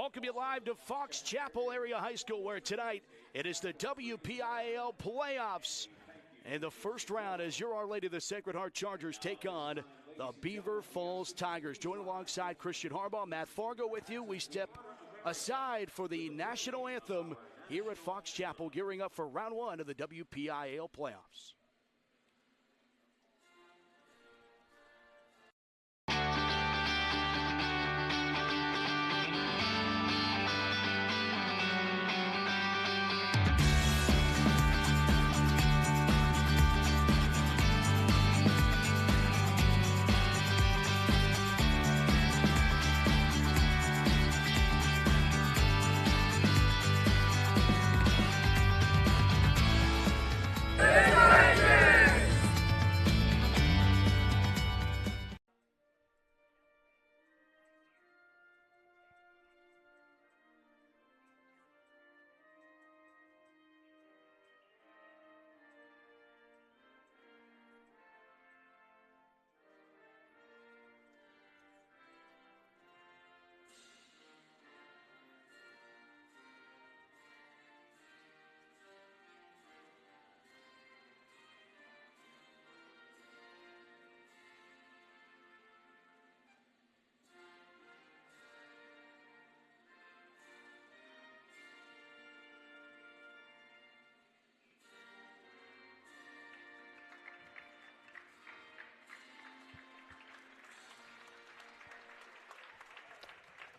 welcome you live to Fox Chapel Area High School, where tonight it is the WPIAL playoffs. And the first round, as your Our Lady of the Sacred Heart Chargers take on the Beaver Falls Tigers. Join alongside Christian Harbaugh, Matt Fargo with you. We step aside for the national anthem here at Fox Chapel, gearing up for round one of the WPIAL playoffs.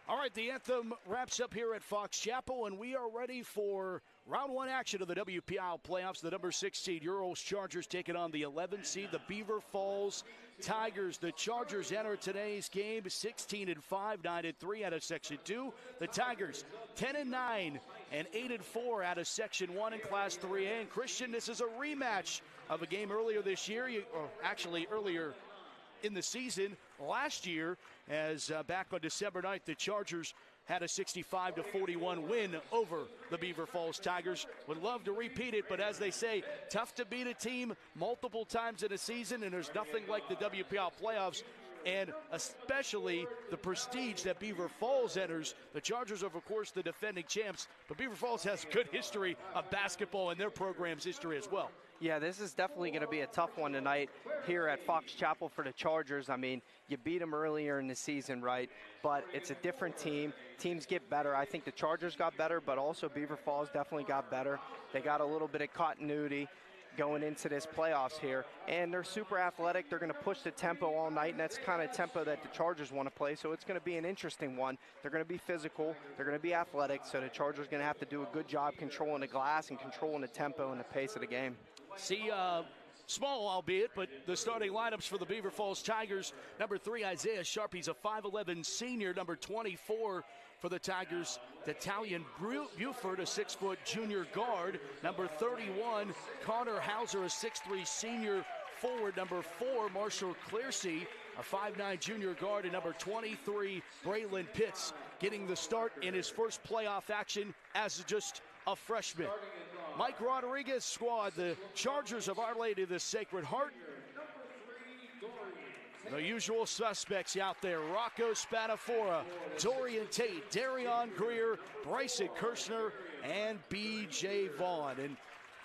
All right, the anthem wraps up here at Fox Chapel, and we are ready for round one action of the WPIAL playoffs. The number 6 seed OLSH Chargers taking on the 11 seed, the Beaver Falls Tigers. The Chargers enter today's game 16-5, 9-3 out of Section 2. The Tigers 10-9 and 8-4 out of Section 1 in Class 3A. And Christian, this is a rematch of a game earlier this year, or actually earlier in the season last year, as back on December 9th, the Chargers had a 65-41 win over the Beaver Falls Tigers. Would love to repeat it, but as they say, tough to beat a team multiple times in a season, and there's nothing like the WPIAL playoffs, and especially the prestige that Beaver Falls enters. The Chargers are, of course, the defending champs, but Beaver Falls has a good history of basketball in their program's history as well. Yeah, this is definitely going to be a tough one tonight here at Fox Chapel for the Chargers. I mean, you beat them earlier in the season, right? But it's a different team. Teams get better. I think the Chargers got better, but also Beaver Falls definitely got better. They got a little bit of continuity going into this playoffs here, and they're super athletic. They're going to push the tempo all night, and that's kind of tempo that the Chargers want to play, so it's going to be an interesting one. They're going to be physical, they're going to be athletic, so the Chargers are going to have to do a good job controlling the glass and controlling the tempo and the pace of the game. See, small albeit, but the starting lineups for the Beaver Falls Tigers. Number 3, Isaiah Sharp. He's a 5'11 senior. Number 24 for the Tigers, D'Italian Buford, a 6-foot junior guard. Number 31, Connor Hauser, a 6'3 senior forward. Number 4, Marshall Clearsey, a 5'9 junior guard. And number 23, Braylon Pitts, getting the start in his first playoff action as just a freshman. Mike Rodriguez squad, the Chargers of Our Lady of the Sacred Heart. The usual suspects out there: Rocco Spadafora, Dorian Tate, Darion Greer, Bryson Kirshner, and B.J. Vaughn. And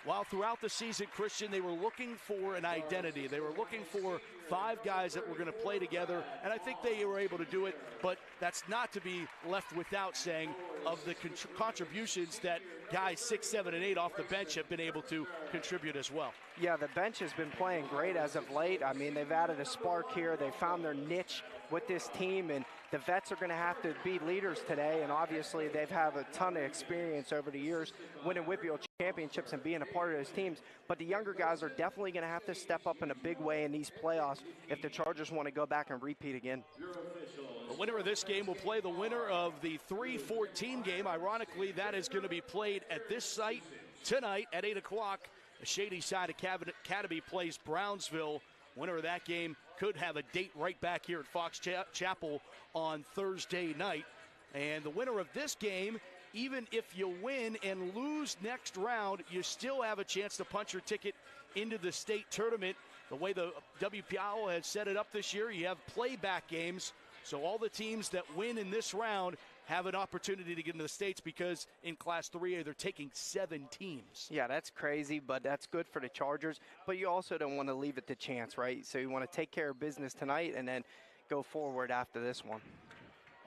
while throughout the season, Christian, they were looking for an identity. They were looking for 5 guys that were going to play together, and I think they were able to do it, but that's not to be left without saying of the contributions that guys 6, 7, and 8 off the bench have been able to contribute as well. Yeah, the bench has been playing great as of late. I mean, they've added a spark here. They found their niche with this team, and the vets are going to have to be leaders today, and obviously they've had a ton of experience over the years winning WPIAL championships and being a part of those teams, but the younger guys are definitely going to have to step up in a big way in these playoffs if the Chargers want to go back and repeat again. The winner of this game will play the winner of the 3-14 game. Ironically, that is going to be played at this site tonight at 8 o'clock. The Shady Side Academy plays Brownsville. Winner of that game could have a date right back here at Fox Chapel on Thursday night. And the winner of this game, even if you win and lose next round, you still have a chance to punch your ticket into the state tournament. The way the WPIAL has set it up this year, you have playback games. So all the teams that win in this round have an opportunity to get into the States because in Class 3A they're taking 7 teams. Yeah, that's crazy, but that's good for the Chargers. But you also don't want to leave it to chance, right? So you want to take care of business tonight and then go forward after this one.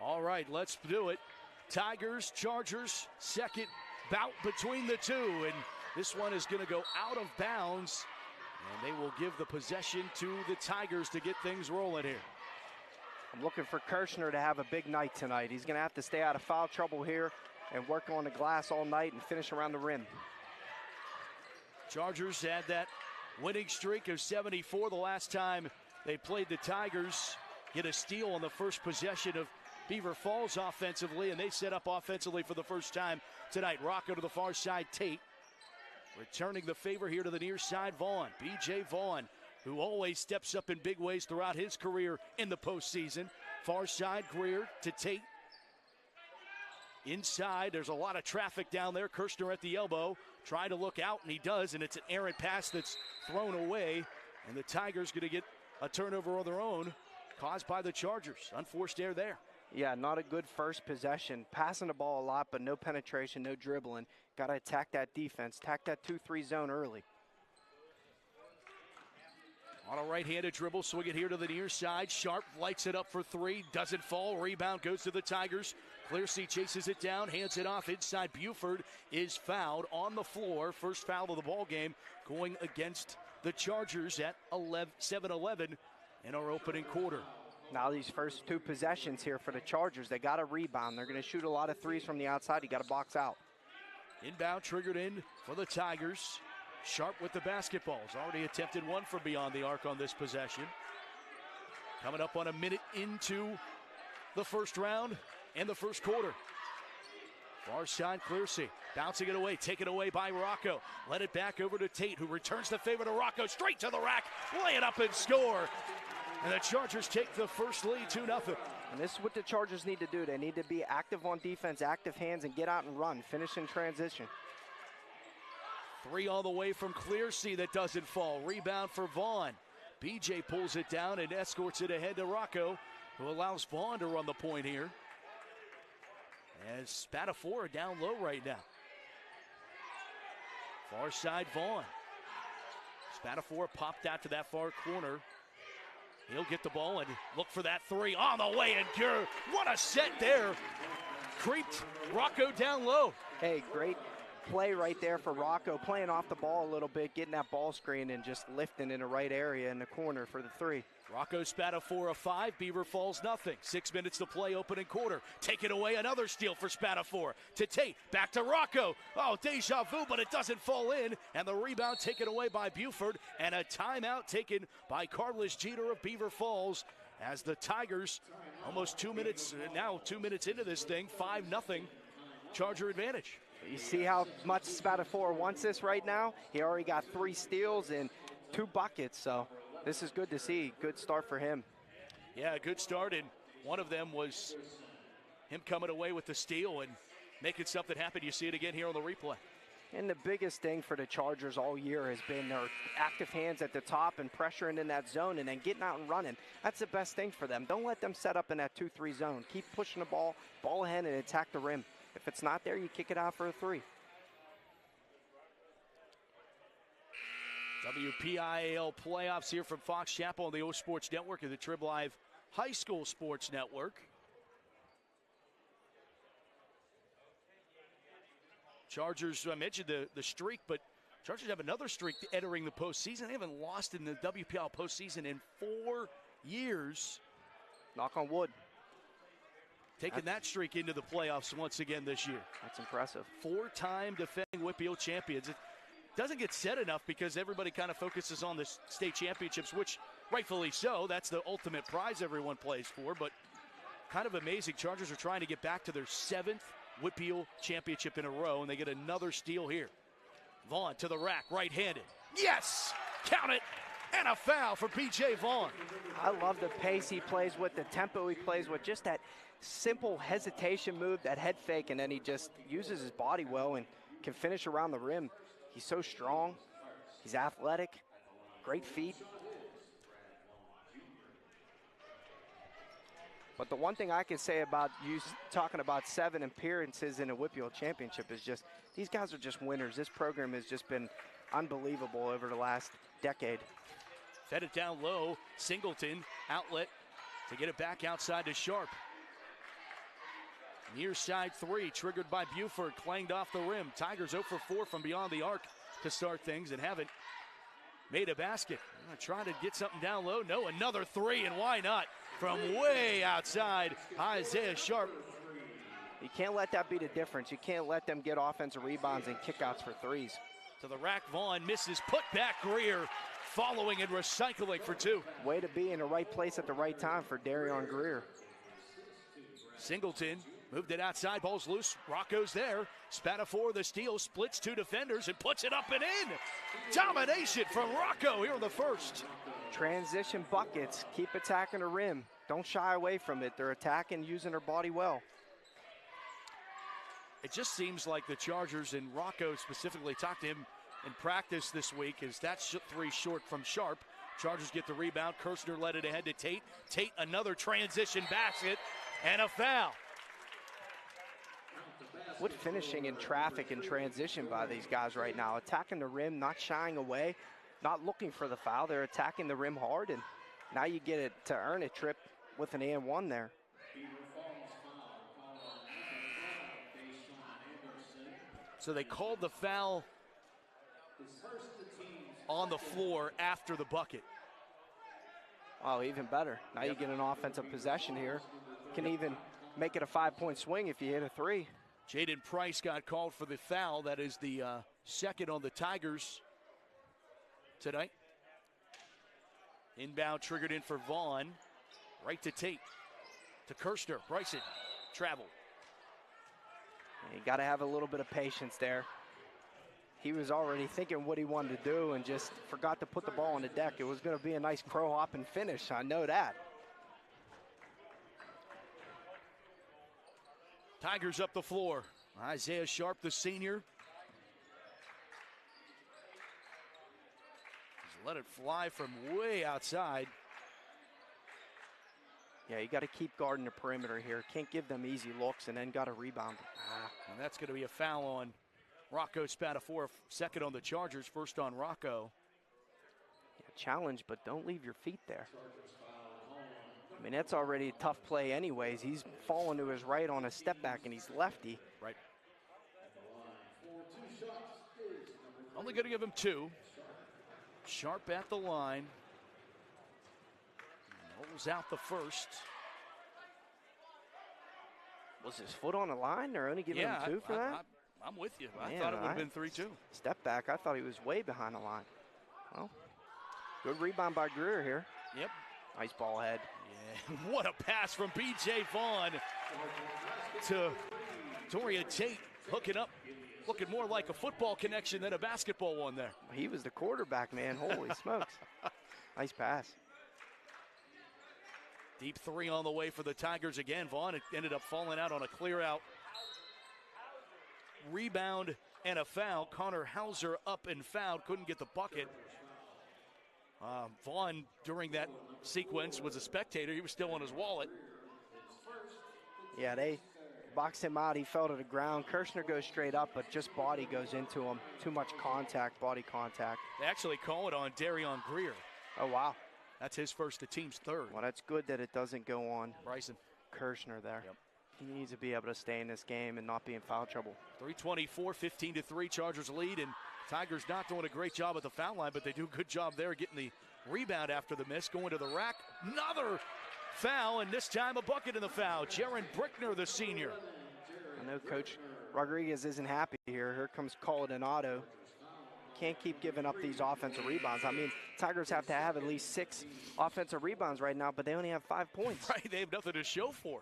All right, let's do it. Tigers, Chargers, second bout between the two. And this one is going to go out of bounds. And they will give the possession to the Tigers to get things rolling here. I'm looking for Kirshner to have a big night tonight. He's going to have to stay out of foul trouble here and work on the glass all night and finish around the rim. Chargers had that winning streak of 74 the last time they played the Tigers. Get a steal on the first possession of Beaver Falls offensively, and they set up offensively for the first time tonight. Rocco to the far side, Tate. Returning the favor here to the near side, Vaughn. B.J. Vaughn, who always steps up in big ways throughout his career in the postseason. Far side, Greer to Tate. Inside, there's a lot of traffic down there. Kirshner at the elbow, trying to look out, and he does, and it's an errant pass that's thrown away. And the Tigers going to get a turnover of their own, caused by the Chargers. Unforced error there. Yeah, not a good first possession. Passing the ball a lot, but no penetration, no dribbling. Got to attack that defense. Attack that 2-3 zone early. On a right-handed dribble, swing it here to the near side. Sharp lights it up for three. Doesn't fall. Rebound goes to the Tigers. Clearsea chases it down, hands it off inside. Buford is fouled on the floor. First foul of the ball game going against the Chargers at 7-11 in our opening quarter. Now these first two possessions here for the Chargers, they got to rebound. They're going to shoot a lot of threes from the outside. You got to box out. Inbound triggered in for the Tigers. Sharp with the basketball. Has already attempted one from beyond the arc on this possession. Coming up on a minute into the first round and the first quarter. Far side, Clearsea. Bouncing it away, taken away by Rocco. Let it back over to Tate, who returns the favor to Rocco. Straight to the rack. Lay it up and score. And the Chargers take the first lead, 2-0. And this is what the Chargers need to do. They need to be active on defense, active hands, and get out and run. Finish in transition. Three all the way from Clearsea that doesn't fall. Rebound for Vaughn. BJ pulls it down and escorts it ahead to Rocco, who allows Vaughn to run the point here. As Spatafora down low right now. Far side, Vaughn. Spatafora popped out to that far corner. He'll get the ball and look for that three on the way, and Gure, what a set there. Creeped Rocco down low. Hey, great play right there for Rocco, playing off the ball a little bit, getting that ball screen and just lifting in the right area in the corner for the three. Rocco Spatafora 5, Beaver Falls nothing. 6 minutes to play, opening quarter. Taken away, another steal for Spatafora. To Tate, back to Rocco. Oh, deja vu, but it doesn't fall in. And the rebound taken away by Buford. And a timeout taken by Carlos Jeter of Beaver Falls. As the Tigers, almost 2 minutes, now 2 minutes into this thing, 5-0, Charger advantage. You see how much Spatafora wants this right now? He already got 3 steals and 2 buckets, so this is good to see. Good start for him. Yeah, a good start, and one of them was him coming away with the steal and making something happen. You see it again here on the replay. And the biggest thing for the Chargers all year has been their active hands at the top and pressuring in that zone and then getting out and running. That's the best thing for them. Don't let them set up in that 2-3 zone. Keep pushing the ball ahead and attack the rim. If it's not there, you kick it out for a 3. WPIAL playoffs here from Fox Chapel on the O Sports Network and the Trib Live High School Sports Network. Chargers, I mentioned the streak, but Chargers have another streak entering the postseason. They haven't lost in the WPIAL postseason in 4 years. Knock on wood. Taking that streak into the playoffs once again this year. That's impressive. 4-time defending WPIAL champions. It doesn't get said enough because everybody kind of focuses on the state championships, which rightfully so. That's the ultimate prize everyone plays for, but kind of amazing. Chargers are trying to get back to their 7th WPIAL championship in a row, and they get another steal here. Vaughn to the rack, right-handed. Yes! Count it! And a foul for P.J. Vaughn. I love the pace he plays with, the tempo he plays with, just that simple hesitation move, that head fake, and then he just uses his body well and can finish around the rim. He's so strong. He's athletic. Great feet. But the one thing I can say about you talking about 7 appearances in a WPIAL championship is just these guys are just winners. This program has just been unbelievable over the last decade. Fed it down low. Singleton, outlet to get it back outside to Sharp. Near side 3, triggered by Buford, clanged off the rim. Tigers 0 for 4 from beyond the arc to start things and haven't made a basket. Trying to get something down low. No, another 3, and why not? From way outside, Isaiah Sharp. You can't let that be the difference. You can't let them get offensive rebounds and kickouts for 3s. To the rack, Vaughn misses, put back Greer, following and recycling for 2. Way to be in the right place at the right time for Darion Greer. Singleton moved it outside, ball's loose, Rocco's there. Spatafor, the steal, splits 2 defenders and puts it up and in. Domination from Rocco here in the first. Transition buckets, keep attacking the rim. Don't shy away from it. They're attacking, using their body well. It just seems like the Chargers, and Rocco specifically talked to him in practice this week, is that's 3 short from Sharp. Chargers get the rebound. Kirshner led it ahead to Tate. Tate, another transition basket and a foul. What finishing in traffic and transition by these guys right now. Attacking the rim, not shying away, not looking for the foul. They're attacking the rim hard, and now you get it to earn a trip with an and-1 there. So they called the foul on the floor after the bucket. Oh, even better. Now you get an offensive possession here. Can even make it a 5-point swing if you hit a 3. Jaden Price got called for the foul. That is the second on the Tigers tonight. Inbound triggered in for Vaughn. Right to Tate. To Kirshner. Bryson. Travel. You got to have a little bit of patience there. He was already thinking what he wanted to do and just forgot to put the ball on the deck. It was going to be a nice crow hopping finish. I know that. Tigers up the floor. Isaiah Sharp, the senior. Just let it fly from way outside. Yeah, you got to keep guarding the perimeter here. Can't give them easy looks and then got to rebound. And that's going to be a foul on Rocco Spatafor. Second on the Chargers, first on Rocco. Yeah, challenge, but don't leave your feet there. I mean, that's already a tough play anyways. He's falling to his right on a step back, and he's lefty. Right. Only going to give him 2. Sharp at the line. Rolls out the first. Was his foot on the line? They're only giving him 2 for that? I'm with you. I Man, thought it would have been 3-2. Step back. I thought he was way behind the line. Well, good rebound by Greer here. Yep. Nice ball head. Yeah. What a pass from B.J. Vaughn to Dorian Tate, hooking up, looking more like a football connection than a basketball one there. He was the quarterback, man. Holy smokes. Nice pass. Deep 3 on the way for the Tigers again. Vaughn ended up falling out on a clear out. Rebound and a foul. Connor Hauser up and fouled. Couldn't get the bucket. Vaughn, during that sequence, was a spectator. He was still on his wallet. Yeah, they boxed him out. He fell to the ground. Kirshner goes straight up, but just body goes into him. Too much contact, body contact. They actually call it on Darion Greer. Oh, wow. That's his first, the team's 3rd. Well, that's good that it doesn't go on Bryson Kirshner there. Yep. He needs to be able to stay in this game and not be in foul trouble. 3:24, 15-3, Chargers lead, and Tigers not doing a great job at the foul line, but they do a good job there getting the rebound after the miss, going to the rack. Another foul, and this time a bucket in the foul. Jaron Brickner, the senior. I know Coach Rodriguez isn't happy here. Here comes Coladinado. Can't keep giving up these offensive rebounds. I mean, Tigers have to have at least 6 offensive rebounds right now, but they only have 5 points. Right, they have nothing to show for.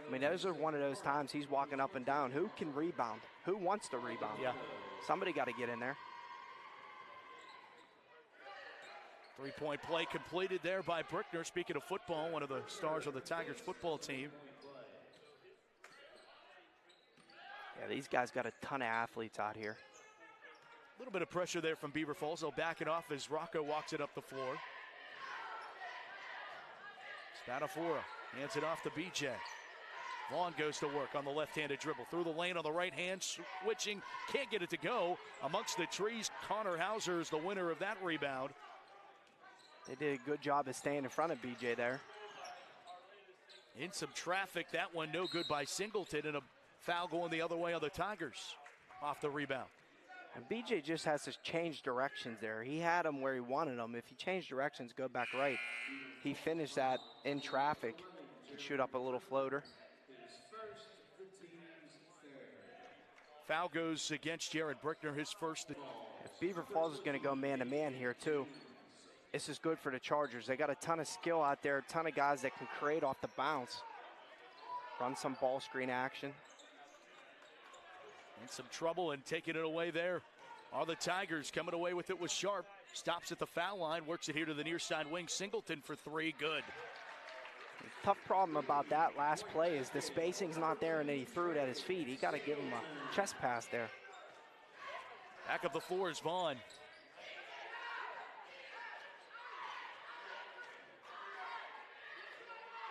I mean, those are one of those times he's walking up and down. Who can rebound? Who wants to rebound? Yeah. Somebody got to get in there. 3-point play completed there by Brickner. Speaking of football, one of the stars of the Tigers football team. Yeah, these guys got a ton of athletes out here. A little bit of pressure there from Beaver Falls. They'll back it off as Rocco walks it up the floor. Batafora hands it off to BJ. Vaughn goes to work on the left-handed dribble. Through the lane on the right hand, switching. Can't get it to go. Amongst the trees, Connor Hauser is the winner of that rebound. They did a good job of staying in front of BJ there. In some traffic, that one no good by Singleton, and a foul going the other way on the Tigers off the rebound. And BJ just has to change directions there. He had him where he wanted him. If he changed directions, go back right. He finished that in traffic. He could shoot up a little floater. Foul goes against Jared Brickner, his first. If Beaver Falls is going to go man-to-man here, too, this is good for the Chargers. They got a ton of skill out there, a ton of guys that can create off the bounce. Run some ball screen action. In some trouble and taking it away there are the Tigers. Coming away with it was Sharp. Stops at the foul line, works it here to the near side wing. Singleton for three, good. Tough problem about that last play is the spacing's not there, and then he threw it at his feet. He got to give him a chest pass there. Back up the floor is Vaughn.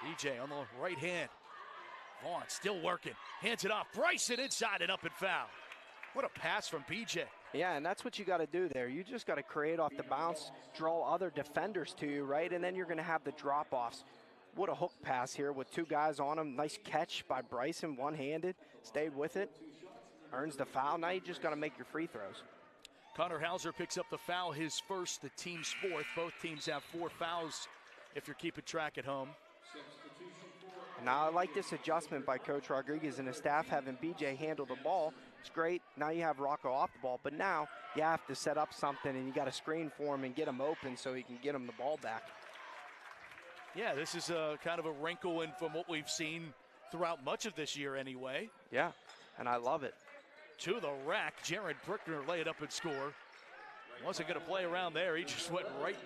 BJ on the right hand. Vaughn still working. Hands it off. Bryson inside and up and foul. What a pass from BJ. Yeah, and that's what you got to do there. You just got to create off the bounce, draw other defenders to you, right? And then you're going to have the drop-offs. What a hook pass here with two guys on him. Nice catch by Bryson, one-handed. Stayed with it. Earns the foul. Now you just got to make your free throws. Connor Hauser picks up the foul, his first, the team's fourth. Both teams have 4 fouls if you're keeping track at home. Now I like this adjustment by Coach Rodriguez and his staff, having BJ handle the ball. It's great. Now you have Rocco off the ball, but now you have to set up something and you got to screen for him and get him open so he can get him the ball back. Yeah, this is kind of a wrinkle in from what we've seen throughout much of this year anyway. Yeah, and I love it. To the rack, Jared Brickner lay it up and score. Wasn't going to play around there. He just went right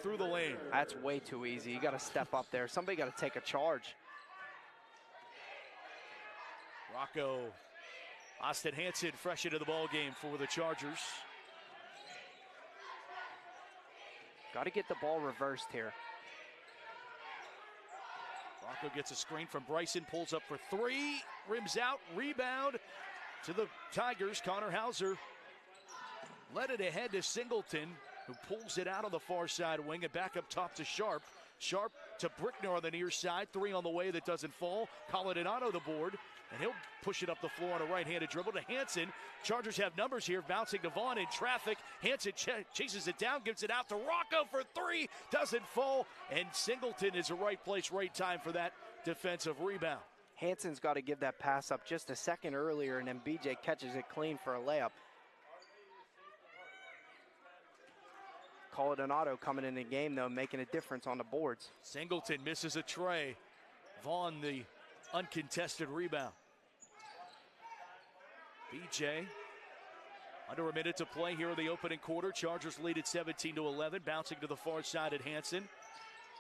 through the lane. That's way too easy. You got to step up there. Somebody got to take a charge. Rocco, Austin Hanson fresh into the ball game for the Chargers. Got to get the ball reversed here. Rocco gets a screen from Bryson, pulls up for three, rims out, rebound to the Tigers. Connor Hauser led it ahead to Singleton, who pulls it out on the far side wing and back up top to Sharp. Sharp to Brickner on the near side, three on the way that doesn't fall. Colladonado the board, and he'll push it up the floor on a right-handed dribble to Hanson. Chargers have numbers here, bouncing to Vaughn in traffic. Hanson chases it down, gives it out to Rocco for three, doesn't fall, and Singleton is the right place, right time for that defensive rebound. Hanson's got to give that pass up just a second earlier, and then BJ catches it clean for a layup. Colladonado coming in the game, though, making a difference on the boards. Singleton misses a tray. Vaughn, the uncontested rebound. BJ, under a minute to play here in the opening quarter. Chargers lead at 17-11, bouncing to the far side at Hanson.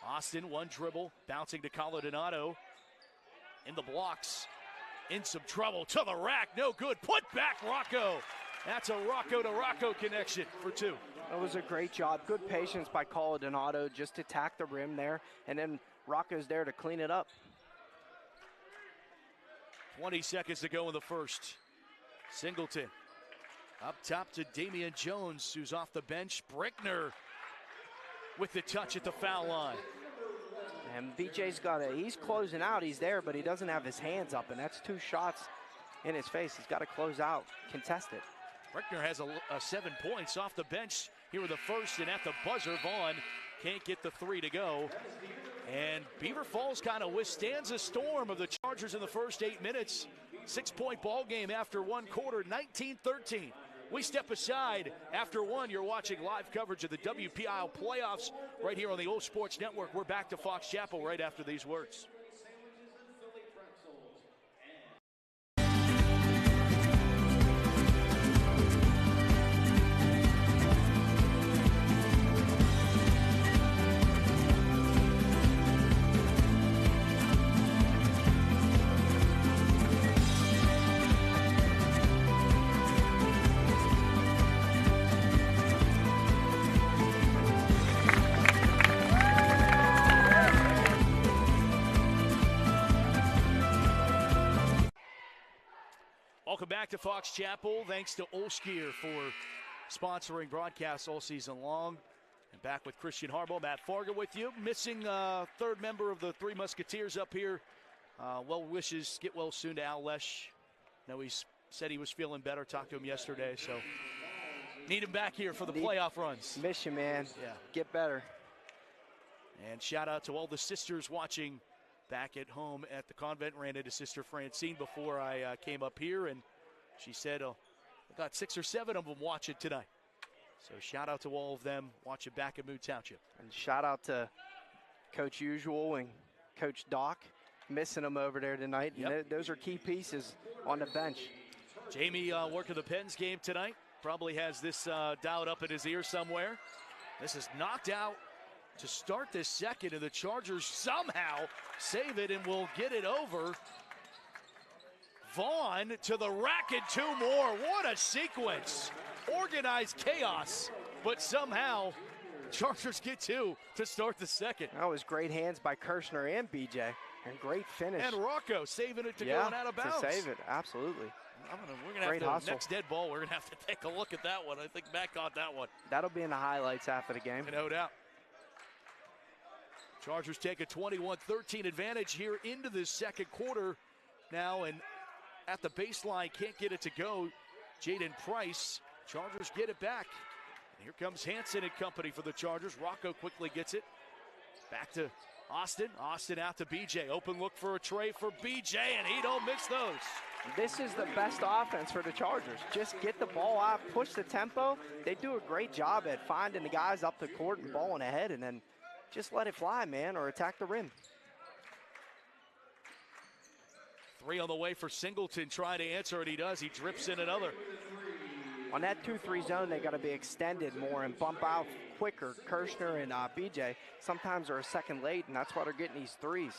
Austin, one dribble, bouncing to Colladonado. In the blocks, in some trouble, to the rack, no good. Put back Rocco. That's a Rocco to Rocco connection for two. That was a great job. Good patience by Colladonado, just to attack the rim there, and then Rocco's there to clean it up. 20 seconds to go in the first. Singleton up top to Damian Jones, who's off the bench. Brickner with the touch at the foul line. And BJ's he's closing out. He's there, but he doesn't have his hands up, and that's 2 shots in his face. He's got to close out, contest it. Brickner has 7 points off the bench here in the first, and at the buzzer, Vaughn can't get the 3 to go. And Beaver Falls kind of withstands a storm of the Chargers in the first 8 minutes. 6-point ball game after one quarter, 19-13. We step aside after one. You're watching live coverage of the WPIAL playoffs right here on the OLSH Sports Network. We're back to Fox Chapel right after these words. Welcome back to Fox Chapel. Thanks to OLSH for sponsoring broadcasts all season long. And back with Christian Harbaugh, Matt Fargo with you. Missing third member of the Three Musketeers up here. Well wishes, get well soon to OLSH. No, he's said he was feeling better. Talked to him yesterday, so need him back here for the playoff runs. Miss you, man. Yeah. Get better. And shout out to all the sisters watching back at home at the convent. Ran into Sister Francine before I came up here, and she said, I got 6 or 7 of them watching tonight. So shout out to all of them watching back at Moon Township. And shout out to Coach Usual and Coach Doc, missing them over there tonight. Yep. And those are key pieces on the bench. Jamie working the Pens game tonight. Probably has this dialed up in his ear somewhere. This is knocked out to start this second, and the Chargers somehow save it and will get it over. Vaughn to the rack and 2 more. What a sequence. Organized chaos, but somehow Chargers get 2 to start the second. That was great hands by Kirshner and BJ, and great finish. And Rocco saving it to going out of bounds. To save it, absolutely. We're going to have to, hustle. Next dead ball, we're going to have to take a look at that one. I think Matt got that one. That'll be in the highlights after the game. No doubt. Chargers take a 21-13 advantage here into this second quarter now, and at the baseline, can't get it to go. Jaden Price, Chargers get it back. And here comes Hansen and company for the Chargers. Rocco quickly gets it. Back to Austin. Austin out to BJ. Open look for a tray for BJ, and he don't miss those. This is the best offense for the Chargers. Just get the ball out, push the tempo. They do a great job at finding the guys up the court and balling ahead, and then just let it fly, man, or attack the rim. 3 on the way for Singleton, trying to answer it. He does. He drips in another. On that 2-3 zone, they got to be extended more and bump out quicker. Kirshner and BJ sometimes are a second late, and that's why they're getting these threes.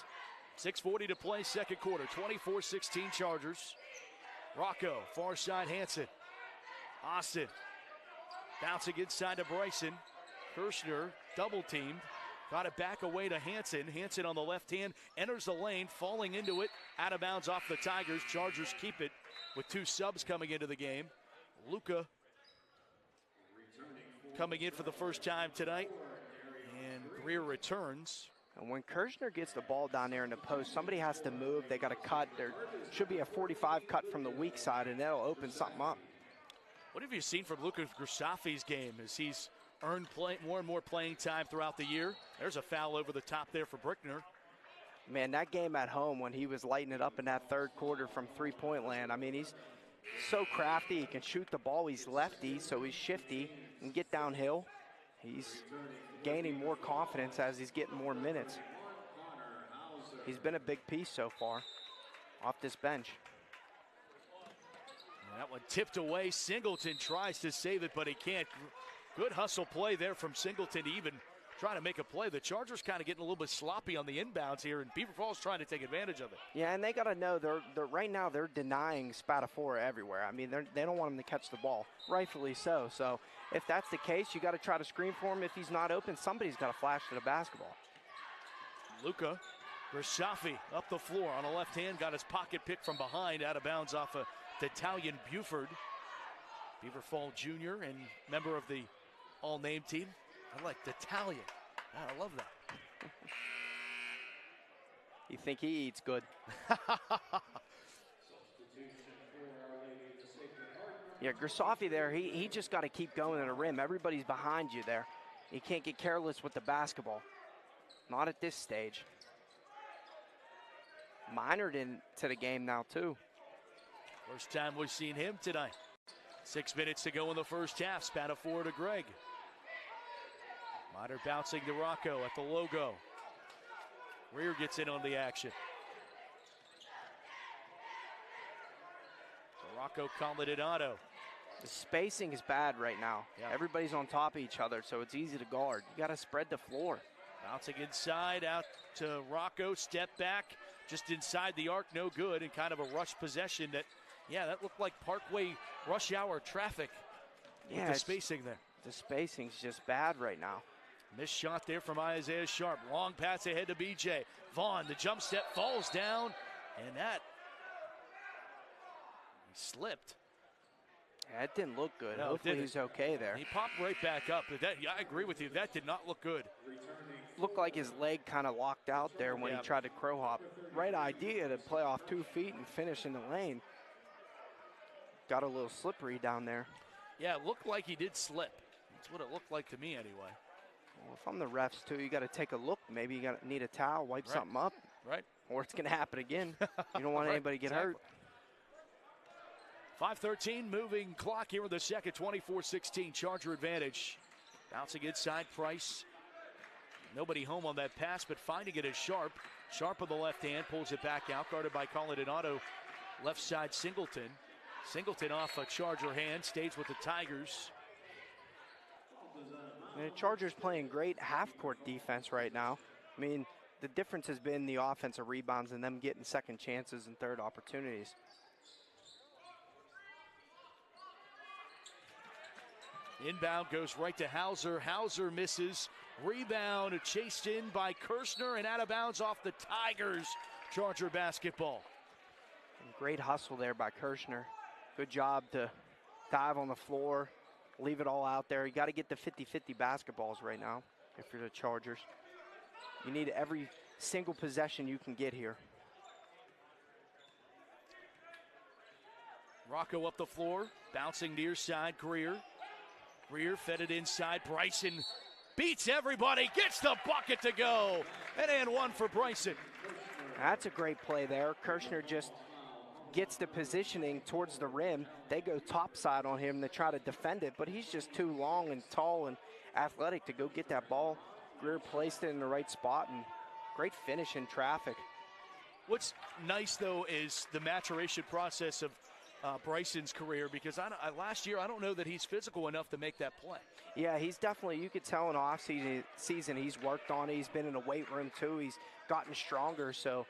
6:40 to play, second quarter. 24-16 Chargers. Rocco, far side Hansen. Austin bouncing inside to Bryson. Kirshner double teamed. Got it back away to Hansen. Hansen on the left hand enters the lane, falling into it. Out of bounds off the Tigers. Chargers keep it with 2 subs coming into the game. Luka coming in for the first time tonight. And Greer returns. And when Kirshner gets the ball down there in the post, somebody has to move. They got to cut. There should be a 45 cut from the weak side, and that'll open something up. What have you seen from Luka Grsafi's game as he's earned more and more playing time throughout the year? There's a foul over the top there for Brickner. Man, that game at home when he was lighting it up in that third quarter from three-point land, I mean, he's so crafty. He can shoot the ball. He's lefty, so he's shifty and get downhill. He's gaining more confidence as he's getting more minutes. He's been a big piece so far off this bench. And that one tipped away. Singleton tries to save it, but he can't. Good hustle play there from Singleton to even try to make a play. The Chargers kind of getting a little bit sloppy on the inbounds here, and Beaver Falls trying to take advantage of it. Yeah, and they got to know they're right now they're denying Spadafora everywhere. I mean, they don't want him to catch the ball, rightfully so. So if that's the case, you got to try to screen for him. If he's not open, somebody's got to flash to the basketball. Luka Grsafi up the floor on the left hand, got his pocket pick from behind, out of bounds off of D'Italian Buford. Beaver Falls Jr. and member of the all-name team. I like D'Italian. I love that. You think he eats good? Yeah, Grsafi there, he just got to keep going to the rim. Everybody's behind you there. You can't get careless with the basketball. Not at this stage. Minard into the game now, too. First time we've seen him tonight. 6 minutes to go in the first half. Spadafora to Greg. Minard bouncing to Rocco at the logo. Rear gets in on the action. So Rocco Coladinato. The spacing is bad right now. Yeah. Everybody's on top of each other, so it's easy to guard. You got to spread the floor. Bouncing inside, out to Rocco, step back, just inside the arc, no good, and kind of a rush possession that, yeah, that looked like Parkway rush hour traffic with the spacing there. The spacing's just bad right now. Missed shot there from Isaiah Sharp. Long pass ahead to BJ. Vaughn, the jump step falls down, and that Slipped. Yeah, it didn't look good. No, hopefully he's okay there. He popped right back up. But yeah, I agree with you. That did not look good. Looked like his leg kind of locked out there when he tried to crow hop. Right idea to play off 2 feet and finish in the lane. Got a little slippery down there. Yeah, it looked like he did slip. That's what it looked like to me anyway. Well, if I'm the refs too, you got to take a look. Maybe you need a towel, wipe something up. Right. Or it's going to happen again. You don't want anybody to get hurt. 5:13 moving clock here in the second, 24-16 Charger advantage. Bouncing inside, Price. Nobody home on that pass, but finding it is Sharp. Sharp on the left hand, pulls it back out, guarded by Colorado. Left side, Singleton. Singleton off a Charger hand, stays with the Tigers. And the Chargers playing great half-court defense right now. I mean, the difference has been the offensive rebounds and them getting second chances and third opportunities. Inbound goes right to Hauser. Hauser misses. Rebound chased in by Kirshner and out of bounds off the Tigers. Charger basketball. And great hustle there by Kirshner. Good job to dive on the floor, leave it all out there. You got to get the 50-50 basketballs right now if you're the Chargers. You need every single possession you can get here. Rocco up the floor, bouncing near side, Greer. Greer fed it inside, Bryson beats everybody, gets the bucket to go. And one for Bryson. That's a great play there. Kirshner just gets the positioning towards the rim. They go topside on him to try to defend it, but he's just too long and tall and athletic to go get that ball. Greer placed it in the right spot, and great finish in traffic. What's nice, though, is the maturation process of Bryson's career, because last year I don't know that he's physical enough to make that play. Yeah, he's definitely, you could tell in off-season he's worked on it. He's been in a weight room too. He's gotten stronger, so,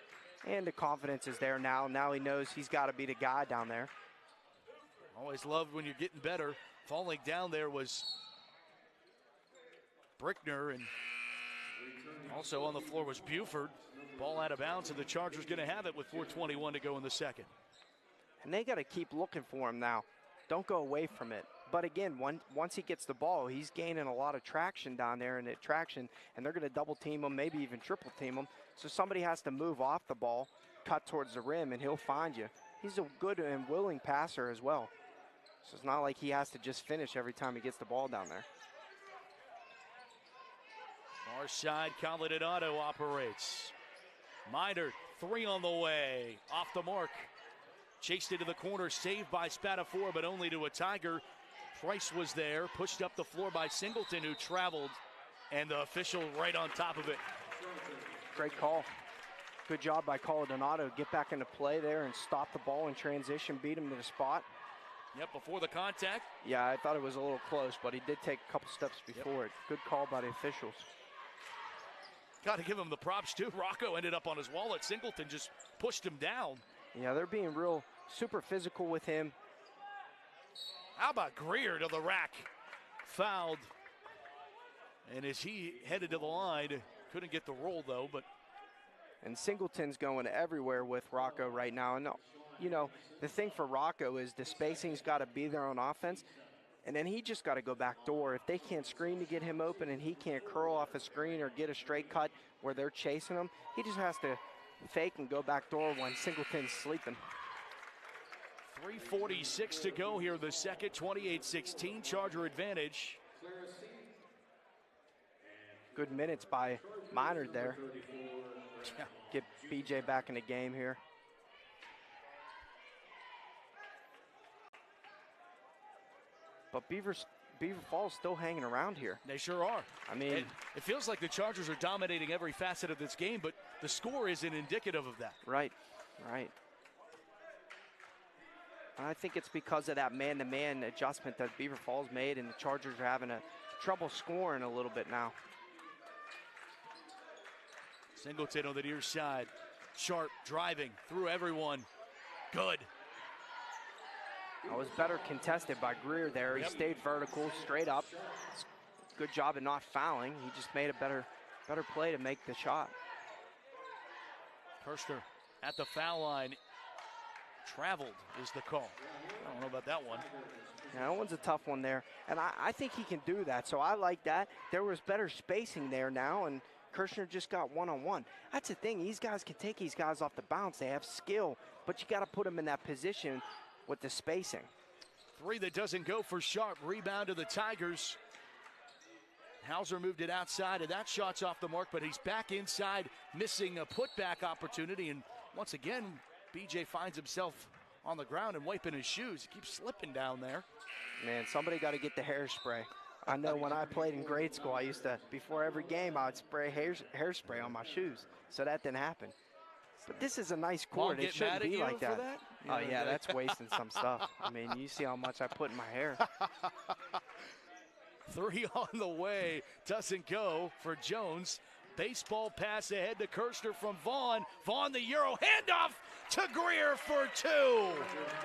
and the confidence is there now. Now he knows he's got to be the guy down there. Always loved when you're getting better. Falling down there was Brickner, and also on the floor was Buford. Ball out of bounds, and the Chargers going to have it with 4:21 to go in the second. And they got to keep looking for him now. Don't go away from it. But again, once he gets the ball, he's gaining a lot of traction down there, and they're going to double team him, maybe even triple team him. So somebody has to move off the ball, cut towards the rim, and he'll find you. He's a good and willing passer as well. So it's not like he has to just finish every time he gets the ball down there. Far side, Colorado operates. Minor, three on the way, off the mark. Chased into the corner, saved by Spatafor, but only to a Tiger. Price was there, pushed up the floor by Singleton, who traveled, and the official right on top of it. Great call. Good job by Colorado. Get back into play there and stop the ball in transition, beat him to the spot. Yep, before the contact. Yeah, I thought it was a little close, but he did take a couple steps before it. Good call by the officials. Got to give him the props, too. Rocco ended up on his wallet. Singleton just pushed him down. Yeah, they're being real super physical with him. How about Greer to the rack? Fouled. And as he headed to the line, couldn't get the roll, though, but. And Singleton's going everywhere with Rocco right now. And, you know, the thing for Rocco is the spacing's got to be there on offense, and then he just got to go back door. If they can't screen to get him open and he can't curl off a screen or get a straight cut where they're chasing him, he just has to fake and go back door when Singleton's sleeping. 3:46 to go here, the second, 28-16, Charger advantage. Good minutes by Minard there. Get BJ back in the game here. But Beaver Falls still hanging around here. They sure are. I mean, it feels like the Chargers are dominating every facet of this game, but the score isn't indicative of that. Right, right. I think it's because of that man-to-man adjustment that Beaver Falls made, and the Chargers are having trouble scoring a little bit now. Singleton on the near side. Sharp driving through everyone. Good. It was better contested by Greer there. He stayed vertical, straight up. Good job of not fouling. He just made a better play to make the shot. Kirshner at the foul line. Traveled is the call. I don't know about that one. Yeah, that one's a tough one there. And I think he can do that, so I like that. There was better spacing there now, and Kirshner just got one-on-one. That's the thing. These guys can take these guys off the bounce. They have skill, but you got to put them in that position with the spacing. Three that doesn't go for Sharp. Rebound to the Tigers. Hauser moved it outside, and that shot's off the mark, but he's back inside, missing a putback opportunity. And once again, BJ finds himself on the ground and wiping his shoes. He keeps slipping down there. Man, somebody got to get the hairspray. I know when I played in grade school, I used to, before every game, I would spray hairspray on my shoes. So that didn't happen. But this is a nice court. It shouldn't be like that. Oh, yeah, that's wasting some stuff. I mean, you see how much I put in my hair. Three on the way. Doesn't go for Jones. Baseball pass ahead to Kirshner from Vaughn. Vaughn, the Euro handoff to Greer for two.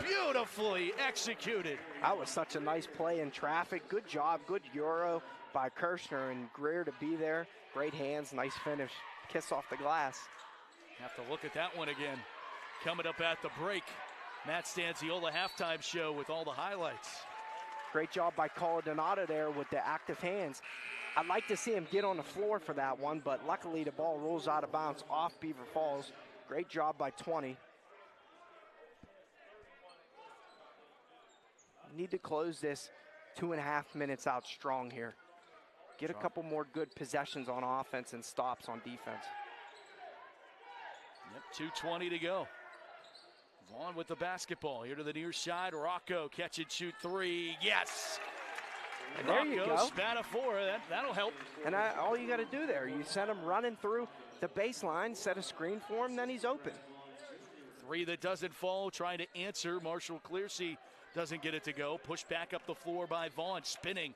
Beautifully executed. That was such a nice play in traffic. Good job, good Euro by Kirshner, and Greer to be there. Great hands, nice finish. Kiss off the glass. Have to look at that one again. Coming up at the break, Matt Stanziola halftime show with all the highlights. Great job by Donato there with the active hands. I'd like to see him get on the floor for that one, but luckily the ball rolls out of bounds off Beaver Falls. Great job by 20. Need to close this 2.5 minutes out strong here. Get a couple more good possessions on offense and stops on defense. Yep, 2:20 to go. Vaughn with the basketball here to the near side. Rocco catch and shoot three. Yes. And there you go. Spatafora, that'll help. And all you got to do there, you send him running through the baseline, set a screen for him, then he's open. Three that doesn't fall, trying to answer. Marshall Clearsea doesn't get it to go. Pushed back up the floor by Vaughn, spinning,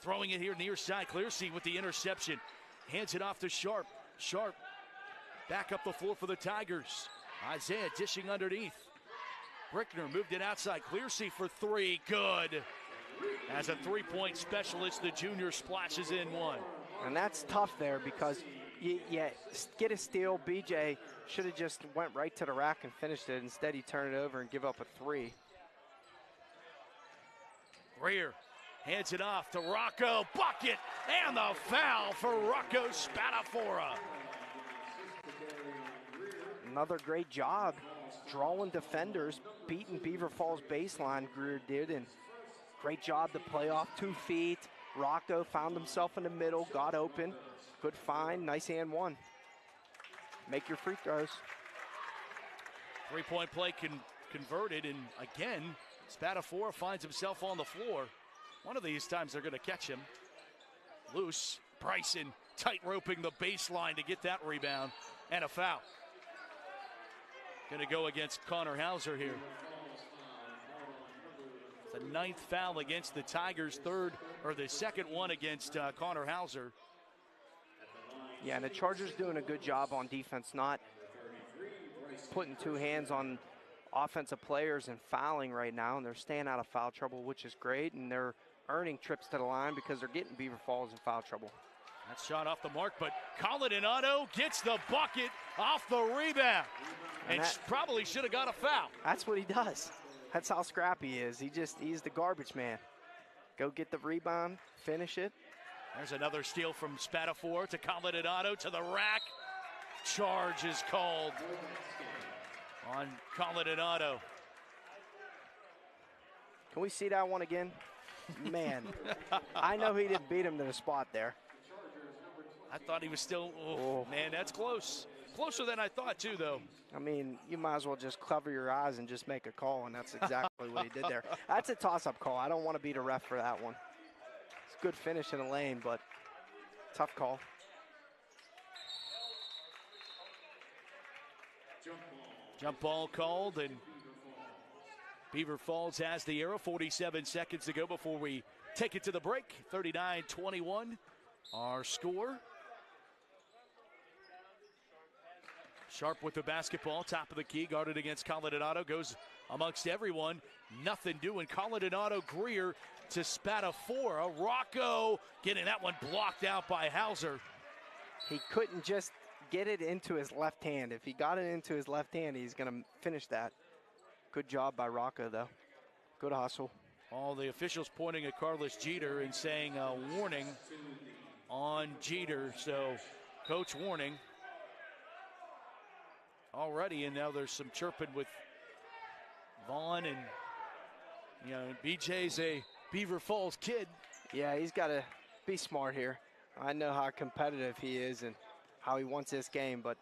throwing it here near side. Clearsea with the interception. Hands it off to Sharp. Sharp back up the floor for the Tigers. Isaiah dishing underneath. Brickner moved it outside. Clearsea for three. Good. As a three-point specialist, the junior splashes in one. And that's tough there because you get a steal. BJ should have just went right to the rack and finished it. Instead, he turned it over and give up a three. Greer hands it off to Rocco. Bucket and the foul for Rocco Spatafora. Another great job drawing defenders, beating Beaver Falls baseline. Greer did, and great job to play off 2 feet. Rocco found himself in the middle, got open. Good find, nice and one. Make your free throws. Three-point play converted, and again, Spatafora finds himself on the floor. One of these times they're going to catch him. Loose, Bryson tight-roping the baseline to get that rebound, and a foul. Going to go against Connor Hauser here. The 9th foul against the Tigers, the second one against Connor Hauser. Yeah, and the Chargers doing a good job on defense, not putting 2 hands on offensive players and fouling right now, and they're staying out of foul trouble, which is great, and they're earning trips to the line because they're getting Beaver Falls in foul trouble. That shot off the mark, but Coladinado gets the bucket off the rebound, and probably should have got a foul. That's what he does. That's how scrappy he is. He's the garbage man. Go get the rebound, finish it. There's another steal from Spatafora to Coladinado to the rack. Charge is called on Coladinado. Can we see that one again? Man, I know he didn't beat him to the spot there. I thought he was still, man, that's close. Closer than I thought, too, though. I mean, you might as well just cover your eyes and just make a call, and that's exactly what he did there. That's a toss-up call. I don't want to be the ref for that one. It's a good finish in the lane, but tough call. Jump ball called, and Beaver Falls has the arrow. 47 seconds to go before we take it to the break. 39-21, our score. Sharp with the basketball, top of the key, guarded against Coladinado, goes amongst everyone. Nothing doing. Coladinado, Greer to Spatafora. Rocco getting that one blocked out by Hauser. He couldn't just get it into his left hand. If he got it into his left hand, he's going to finish that. Good job by Rocco, though. Good hustle. All the officials pointing at Carlos Jeter and saying warning on Jeter. So, coach warning already, and now there's some chirping with Vaughn, and BJ's a Beaver Falls kid. Yeah, he's got to be smart here. I know how competitive he is and how he wants this game, but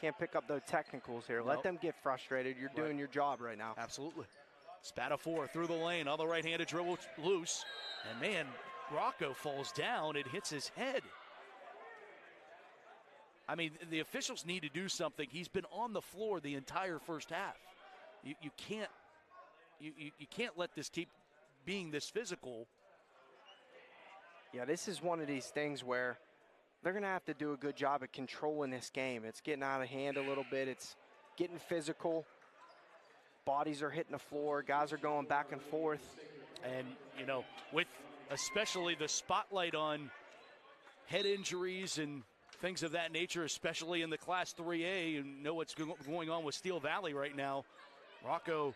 can't pick up those technicals here. Nope. Let them get frustrated. You're doing your job right now. Absolutely. Spatafora through the lane on the right-handed dribble loose. And, man, Rocco falls down. It hits his head. I mean, the officials need to do something. He's been on the floor the entire first half. You can't let this keep being this physical. Yeah, this is one of these things where they're going to have to do a good job at controlling this game. It's getting out of hand a little bit. It's getting physical. Bodies are hitting the floor. Guys are going back and forth. And, with especially the spotlight on head injuries and things of that nature, especially in the Class 3A, you know what's going on with Steel Valley right now. Rocco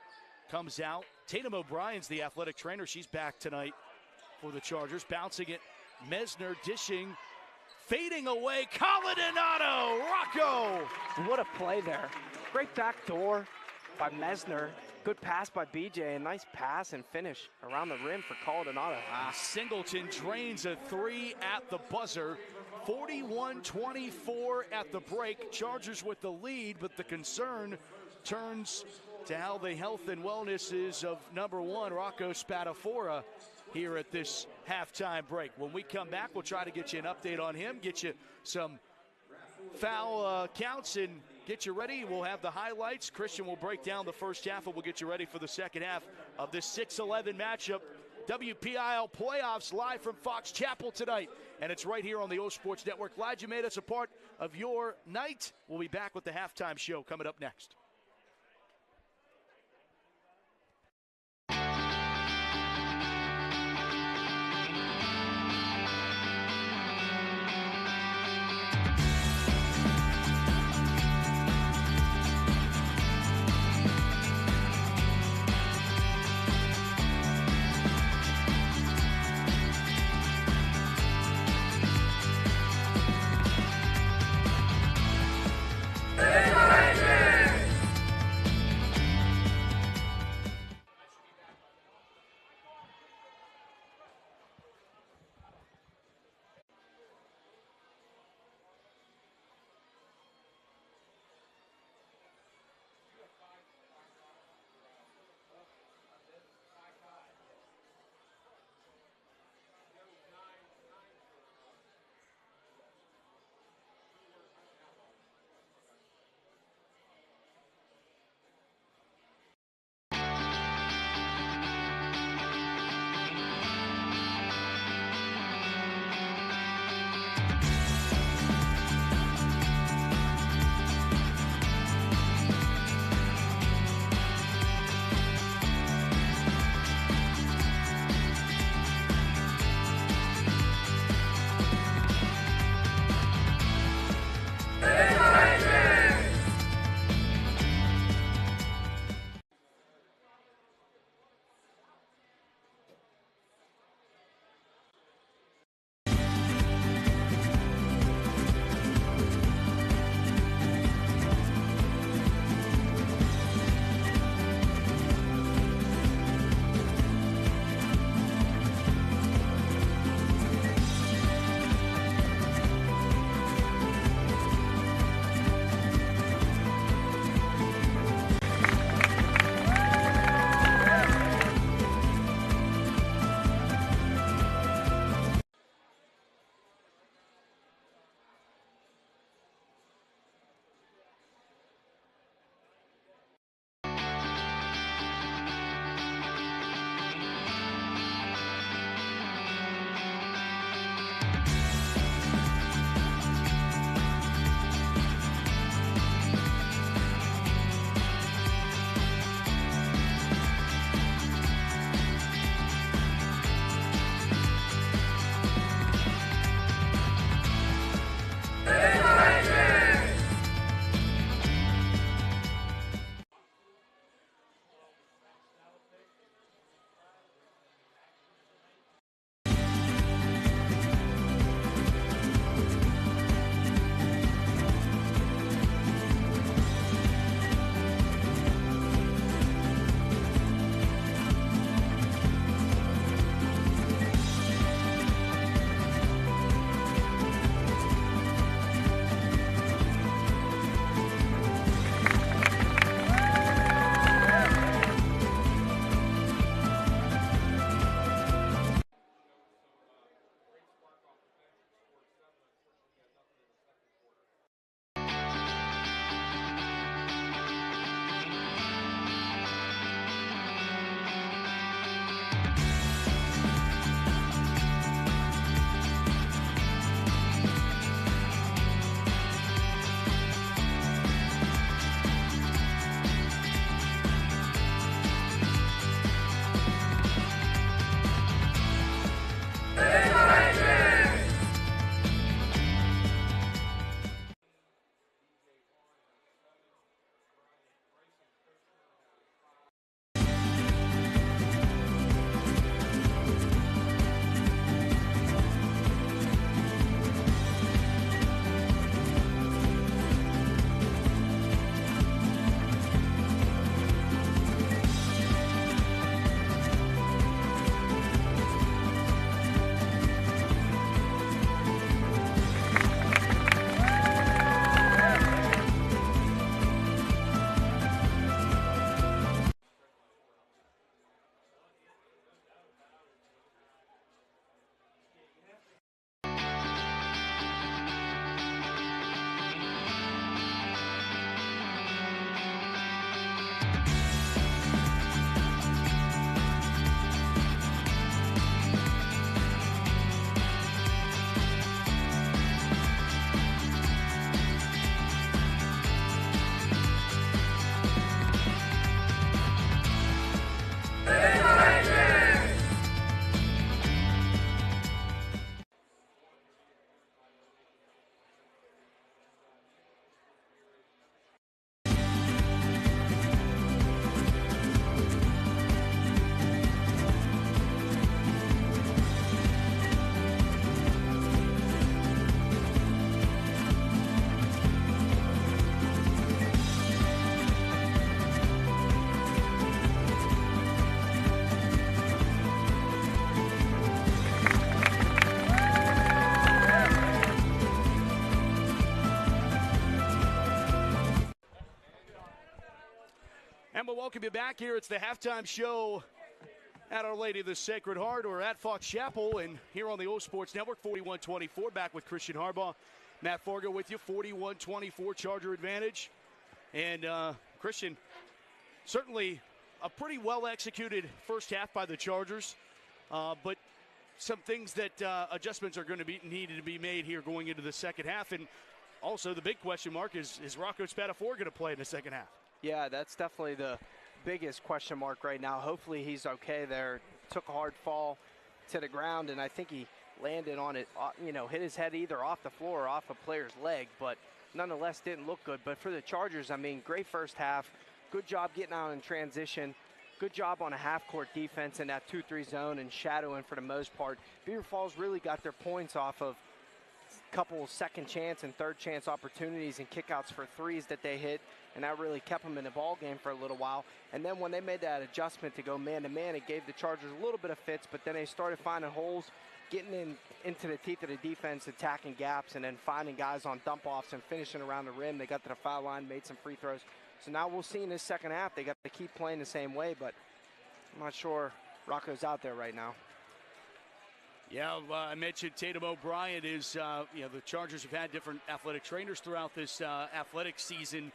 comes out. Tatum O'Brien's the athletic trainer. She's back tonight for the Chargers. Bouncing it. Mesner dishing. Fading away. Colodinato. Rocco. What a play there. Great back door by Mesner. Good pass by BJ. A nice pass and finish around the rim for Colodinato. Singleton drains a three at the buzzer. 41-24 at the break. Chargers with the lead, but the concern turns to how the health and wellness is of number one, Rocco Spatafora, here at this halftime break. When we come back, we'll try to get you an update on him, get you some foul counts, and get you ready. We'll have the highlights. Christian will break down the first half, and we'll get you ready for the second half of this 6-11 matchup. WPIAL playoffs live from Fox Chapel tonight, and it's right here on the O Sports Network. Glad you made us a part of your night. We'll be back with the halftime show coming up next. And we'll welcome you back here. It's the halftime show at Our Lady of the Sacred Heart, or at Fox Chapel, and here on the O Sports Network, 41-24, back with Christian Harbaugh. Matt Fargo with you, 41-24 Charger advantage. And Christian, certainly a pretty well-executed first half by the Chargers, but some things that adjustments are going to be needed to be made here going into the second half. And also the big question mark is Rocco Spatafor going to play in the second half? Yeah, that's definitely the biggest question mark right now. Hopefully he's okay there. Took a hard fall to the ground, and I think he landed on it, hit his head either off the floor or off a player's leg, but nonetheless didn't look good. But for the Chargers, I mean, great first half. Good job getting out in transition. Good job on a half-court defense in that 2-3 zone and shadowing for the most part. Beaver Falls really got their points off of a couple second chance and third chance opportunities and kickouts for threes that they hit, and that really kept them in the ball game for a little while. And then when they made that adjustment to go man-to-man, it gave the Chargers a little bit of fits, but then they started finding holes, getting into the teeth of the defense, attacking gaps, and then finding guys on dump-offs and finishing around the rim. They got to the foul line, made some free throws. So now we'll see in this second half, they got to keep playing the same way, but I'm not sure Rocco's out there right now. Yeah, I mentioned Tatum O'Brien is, the Chargers have had different athletic trainers throughout this athletic season,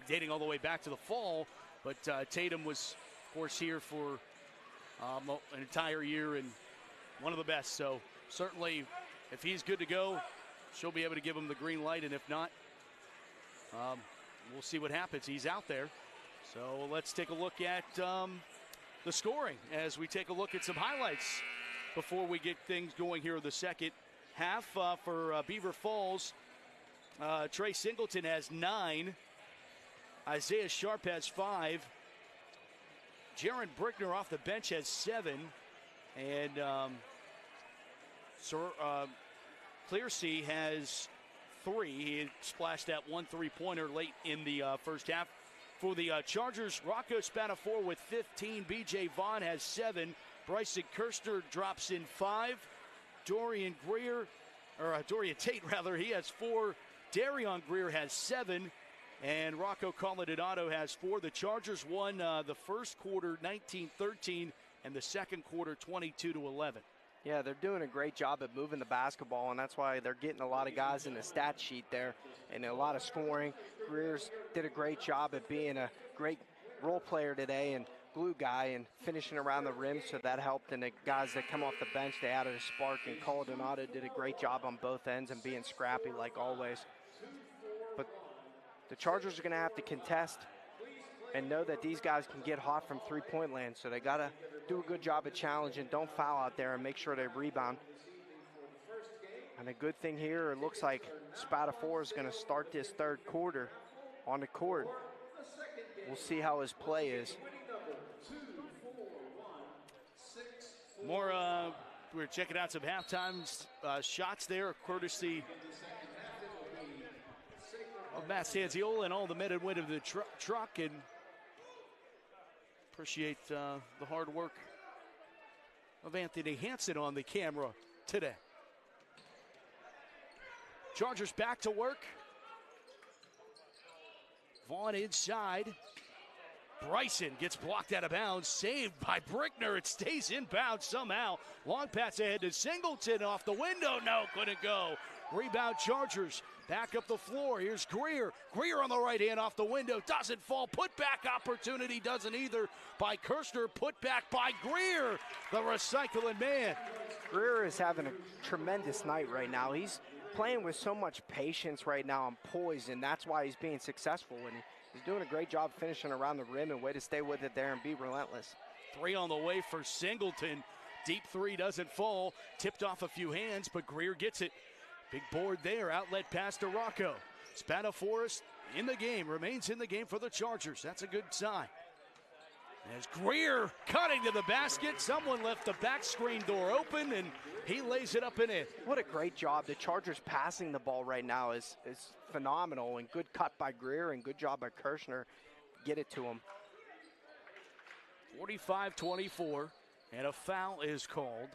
dating all the way back to the fall. But Tatum was, of course, here for an entire year and one of the best. So certainly, if he's good to go, she'll be able to give him the green light. And if not, we'll see what happens. He's out there. So let's take a look at the scoring as we take a look at some highlights before we get things going here in the second half. For Beaver Falls, Trey Singleton has 9. Isaiah Sharp has 5. Jaron Brickner off the bench has 7. And Clearsea has 3. He splashed that 1 3-pointer late in the first half. For the Chargers, Rocco Spatafor with 15. B.J. Vaughn has 7. Bryson Kirshner drops in 5. Dorian Tate, he has 4. Darion Greer has 7. And Rocco Coladinato has 4. The Chargers won the first quarter 19-13 and the second quarter 22-11. Yeah, they're doing a great job at moving the basketball, and that's why they're getting a lot of guys in the stat sheet there and a lot of scoring. Greer's did a great job at being a great role player today and glue guy and finishing around the rim, so that helped. And the guys that come off the bench, they added a spark, and Coladinato did a great job on both ends and being scrappy like always. But the Chargers are going to have to contest and know that these guys can get hot from three-point land, so they got to do a good job of challenging. Don't foul out there and make sure they rebound. And a good thing here, it looks like Spatafor is going to start this third quarter on the court. We'll see how his play is. More, we're checking out some halftime shots there, courtesy of Matt Stanziola and all the men and women of the truck, and appreciate the hard work of Anthony Hansen on the camera today. Chargers back to work. Vaughn inside. Bryson gets blocked out of bounds. Saved by Brickner. It stays in bounds somehow. Long pass ahead to Singleton off the window. No, couldn't go. Rebound Chargers. Back up the floor. Here's Greer. Greer on the right hand off the window. Doesn't fall. Put back opportunity doesn't either by Kirshner. Put back by Greer. The recycling man. Greer is having a tremendous night right now. He's playing with so much patience right now and poise, and that's why he's being successful. And he's doing a great job finishing around the rim, and way to stay with it there and be relentless. 3 on the way for Singleton. Deep 3 doesn't fall. Tipped off a few hands, but Greer gets it. Big board there. Outlet pass to Rocco. Spatafor in the game. Remains in the game for the Chargers. That's a good sign. As Greer cutting to the basket. Someone left the back screen door open, and he lays it up and in. What a great job. The Chargers passing the ball right now is phenomenal, and good cut by Greer and good job by Kirshner. Get it to him. 45-24, and a foul is called.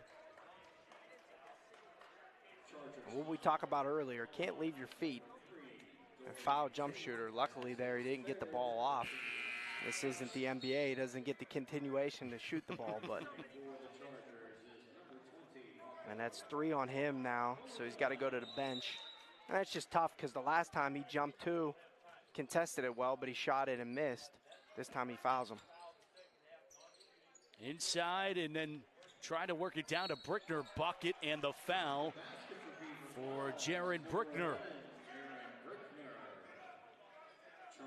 What we talked about earlier, can't leave your feet. And foul jump shooter. Luckily there, he didn't get the ball off. This isn't the NBA. He doesn't get the continuation to shoot the ball, but. And that's 3 on him now, so he's got to go to the bench. And that's just tough because the last time he jumped 2, contested it well, but he shot it and missed. This time he fouls him. Inside and then trying to work it down to Brickner. Bucket and the foul for Jaron Brickner.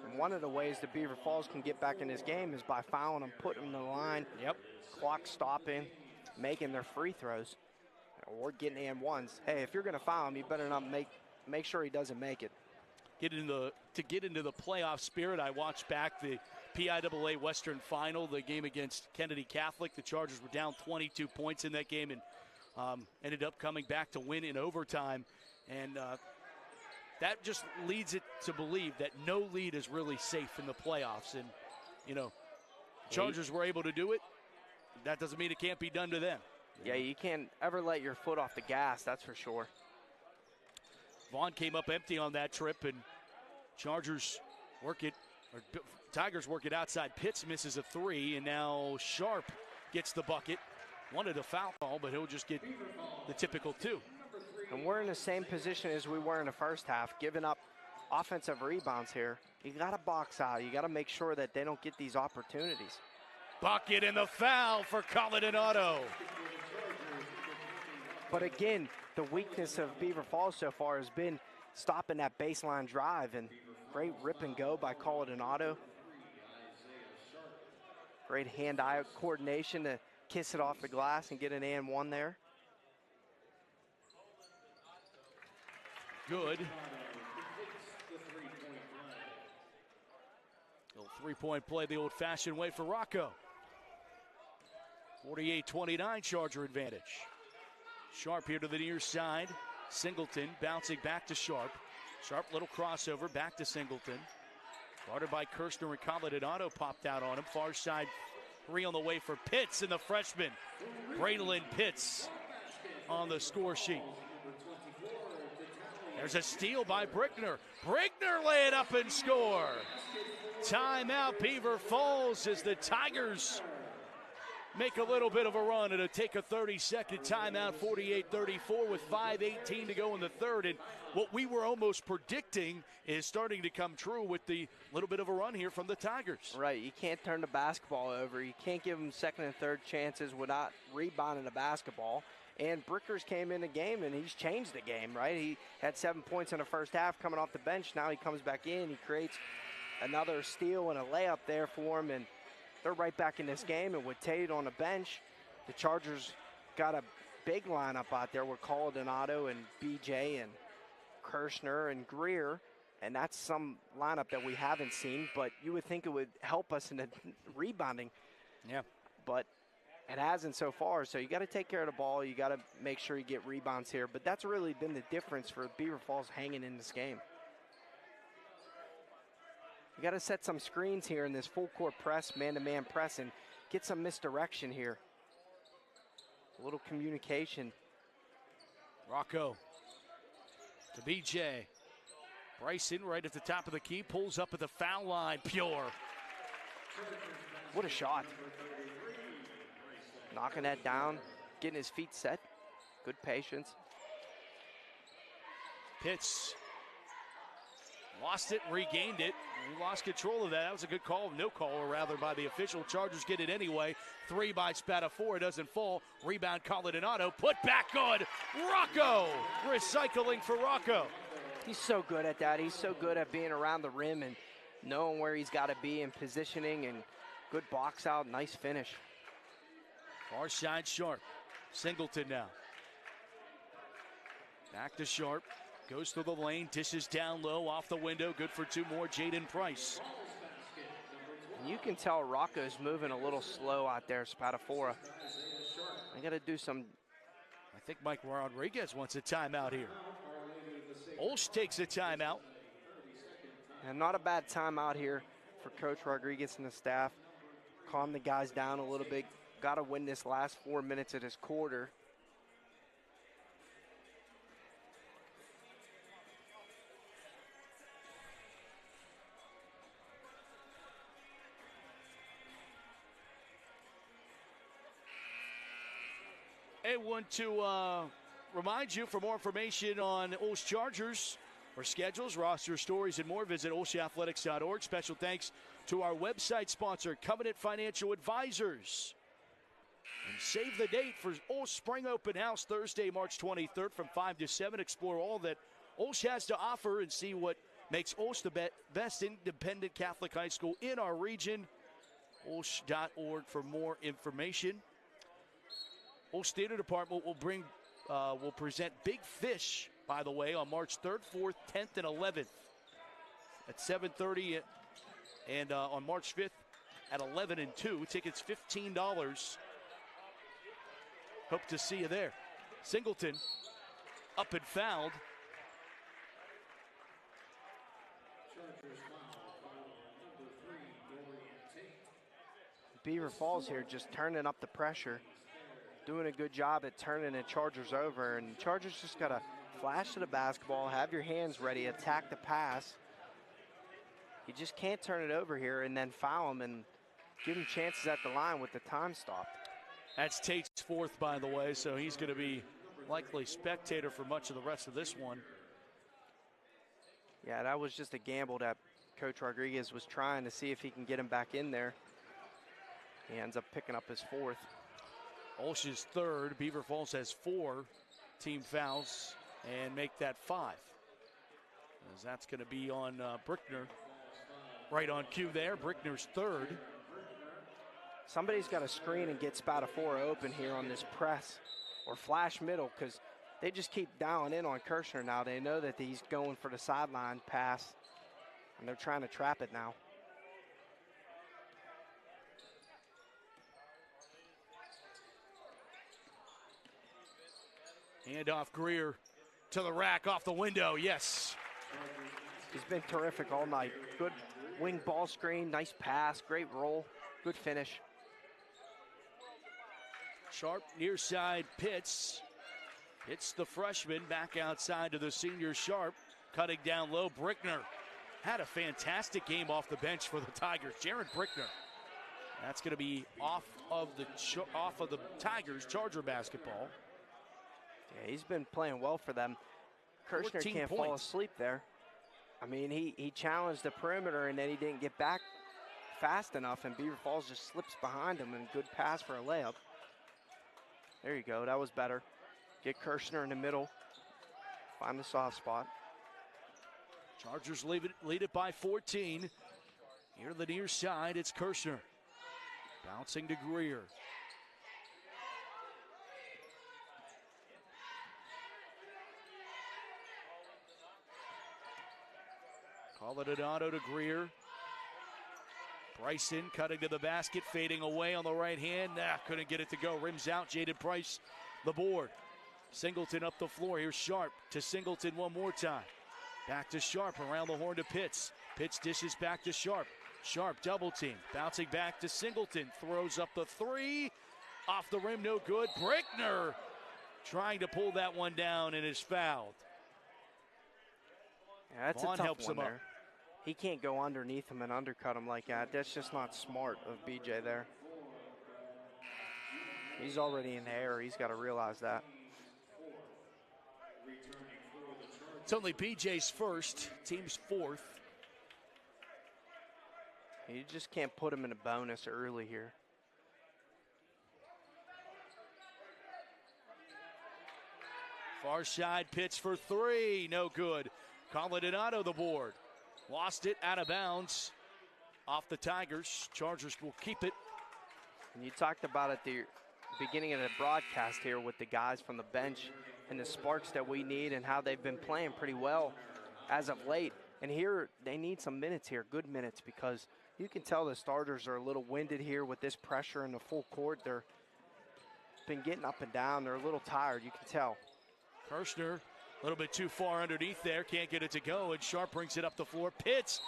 And one of the ways the Beaver Falls can get back in this game is by fouling him, putting him in the line. Yep. Clock stopping, making their free throws, or getting and ones. Hey, if you're going to foul him, you better not make sure he doesn't make it. To get into the playoff spirit, I watched back the PIAA Western Final, the game against Kennedy Catholic. The Chargers were down 22 points in that game and ended up coming back to win in overtime. And that just leads it to believe that no lead is really safe in the playoffs. And, you know, Chargers were able to do it. That doesn't mean it can't be done to them. Yeah, you can't ever let your foot off the gas, that's for sure. Vaughn came up empty on that trip, and Tigers work it outside. Pitts misses a 3, and now Sharp gets the bucket. Wanted a foul call, but he'll just get the typical 2. And we're in the same position as we were in the first half, giving up offensive rebounds here. You got to box out. You got to make sure that they don't get these opportunities. Bucket and the foul for Colorado. But again, the weakness of Beaver Falls so far has been stopping that baseline drive, and great rip and go by Colorado. Great hand-eye coordination to kiss it off the glass and get an and one there. Good. Little three-point play the old-fashioned way for Rocco. 48-29 Charger advantage. Sharp here to the near side. Singleton bouncing back to Sharp. Sharp little crossover back to Singleton. Guarded by Kirshner, and Colorado popped out on him. Far side 3 on the way for Pitts, and the freshman Braylon Pitts on the score sheet. There's a steal by Brickner. Brickner lay it up and score. Timeout Beaver Falls as the Tigers make a little bit of a run and take a 30-second timeout, 48-34 with 5:18 to go in the third. And what we were almost predicting is starting to come true with the little bit of a run here from the Tigers. Right, you can't turn the basketball over. You can't give them second and third chances without rebounding the basketball. And Brickers came in the game, and he's changed the game, right? He had 7 points in the first half coming off the bench. Now he comes back in. He creates another steal and a layup there for him, and they're right back in this game. And with Tate on the bench, the Chargers got a big lineup out there with Colorado and BJ and Kirshner and Greer. And that's some lineup that we haven't seen, but you would think it would help us in the rebounding. Yeah. But it hasn't so far, so you got to take care of the ball. You got to make sure you get rebounds here. But that's really been the difference for Beaver Falls hanging in this game. You got to set some screens here in this full court press, man-to-man press, and get some misdirection here. A little communication. Rocco to BJ. Bryson right at the top of the key, pulls up at the foul line. Pure. What a shot. Knocking that down, getting his feet set. Good patience. Pitts lost it, regained it. He lost control of that. That was a good call. No call, or rather, by the official. Chargers get it anyway. 3 by Spatafora. Doesn't fall. Rebound, Colorado. Put back good. Rocco. Recycling for Rocco. He's so good at that. He's so good at being around the rim and knowing where he's got to be and positioning, and good box out. Nice finish. Far side Sharp. Singleton now. Back to Sharp. Goes through the lane. Dishes down low off the window. Good for 2 more. Jaden Price. You can tell Rocco's moving a little slow out there, Spatafora. I got to do some. I think Mike Rodriguez wants a timeout here. OLSH takes a timeout. And not a bad timeout here for Coach Rodriguez and the staff. Calm the guys down a little bit. Got to win this last 4 minutes of this quarter. Hey, want to remind you, for more information on OLSH Chargers, for schedules, roster stories, and more, visit olshathletics.org. Special thanks to our website sponsor, Covenant Financial Advisors. And save the date for OLSH Spring Open House, Thursday, March 23rd from 5 to 7. Explore all that OLSH has to offer and see what makes OLSH the best independent Catholic high school in our region. OLSH.org for more information. OLSH Theater Department will present Big Fish, by the way, on March 3rd, 4th, 10th, and 11th at 7:30, and on March 5th at 11 and 2. Tickets $15. Hope to see you there. Singleton up and fouled. Beaver Falls here just turning up the pressure, doing a good job at turning the Chargers over, and Chargers just got to flash to the basketball, have your hands ready, attack the pass. You just can't turn it over here and then foul them and give them chances at the line with the time stopped. That's Tate's fourth, by the way, so he's going to be likely spectator for much of the rest of this one. Yeah, that was just a gamble that Coach Rodriguez was trying to see if he can get him back in there. He ends up picking up his fourth. OLSH's third. Beaver Falls has 4 team fouls and make that 5. As that's going to be on Brickner. Right on cue there. Brickner's third. Somebody's got to screen and get spot of 4 open here on this press or flash middle, because they just keep dialing in on Kirshner now. They know that he's going for the sideline pass, and they're trying to trap it now. Handoff Greer to the rack, off the window, yes. He's been terrific all night. Good wing ball screen, nice pass, great roll, good finish. Sharp near side Pitts. Hits the freshman back outside to the senior Sharp. Cutting down low, Brickner had a fantastic game off the bench for the Tigers. Jared Brickner. That's going to be off of the Tigers Charger basketball. Yeah, he's been playing well for them. Kirshner can't fall asleep there. I mean, he challenged the perimeter and then he didn't get back fast enough, and Beaver Falls just slips behind him, and good pass for a layup. There you go, that was better. Get Kirshner in the middle, find the soft spot. Chargers lead it by 14. Here to the near side, it's Kirshner. Bouncing to Greer. Colorado to Greer. Bryson cutting to the basket, fading away on the right hand. Couldn't get it to go. Rims out. Jaden Price, the board. Singleton up the floor. Here's Sharp to Singleton one more time. Back to Sharp, around the horn to Pitts. Pitts dishes back to Sharp. Sharp double team. Bouncing back to Singleton. Throws up the 3. Off the rim, no good. Brickner trying to pull that one down and is fouled. Yeah, that's Vaughn a tough helps one him there. up. He can't go underneath him and undercut him like that. That's just not smart of BJ there. He's already in the air. He's got to realize that. It's only BJ's first, team's fourth. You just can't put him in a bonus early here. Far side pitch for 3, no good. Colorado the board. Lost it out of bounds. Off the Tigers. Chargers will keep it. And you talked about at the beginning of the broadcast here with the guys from the bench and the sparks that we need and how they've been playing pretty well as of late. And here they need some minutes here, good minutes, because you can tell the starters are a little winded here with this pressure in the full court. They're been getting up and down. They're a little tired, you can tell. Kirshner, a little bit too far underneath there. Can't get it to go, and Sharp brings it up the floor. Pitts,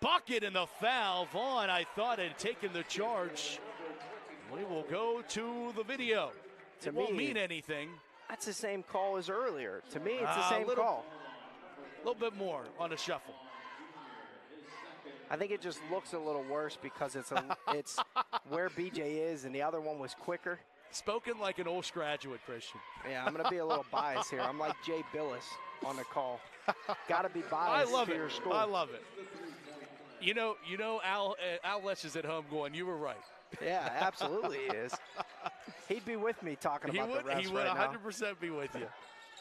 bucket and the foul. Vaughn, I thought, had taken the charge. We will go to the video. It won't mean anything. That's the same call as earlier. To me, it's the same call. A little bit more on a shuffle. I think it just looks a little worse because it's where BJ is, and the other one was quicker. Spoken like an OLSH graduate, Christian. Yeah, I'm going to be a little biased here. I'm like Jay Billis on the call. Got to be biased to your school. I love it. You know, Al OLSH is at home going, you were right. Yeah, absolutely he is. He'd be with me talking about the refs right now. He would 100% be with you.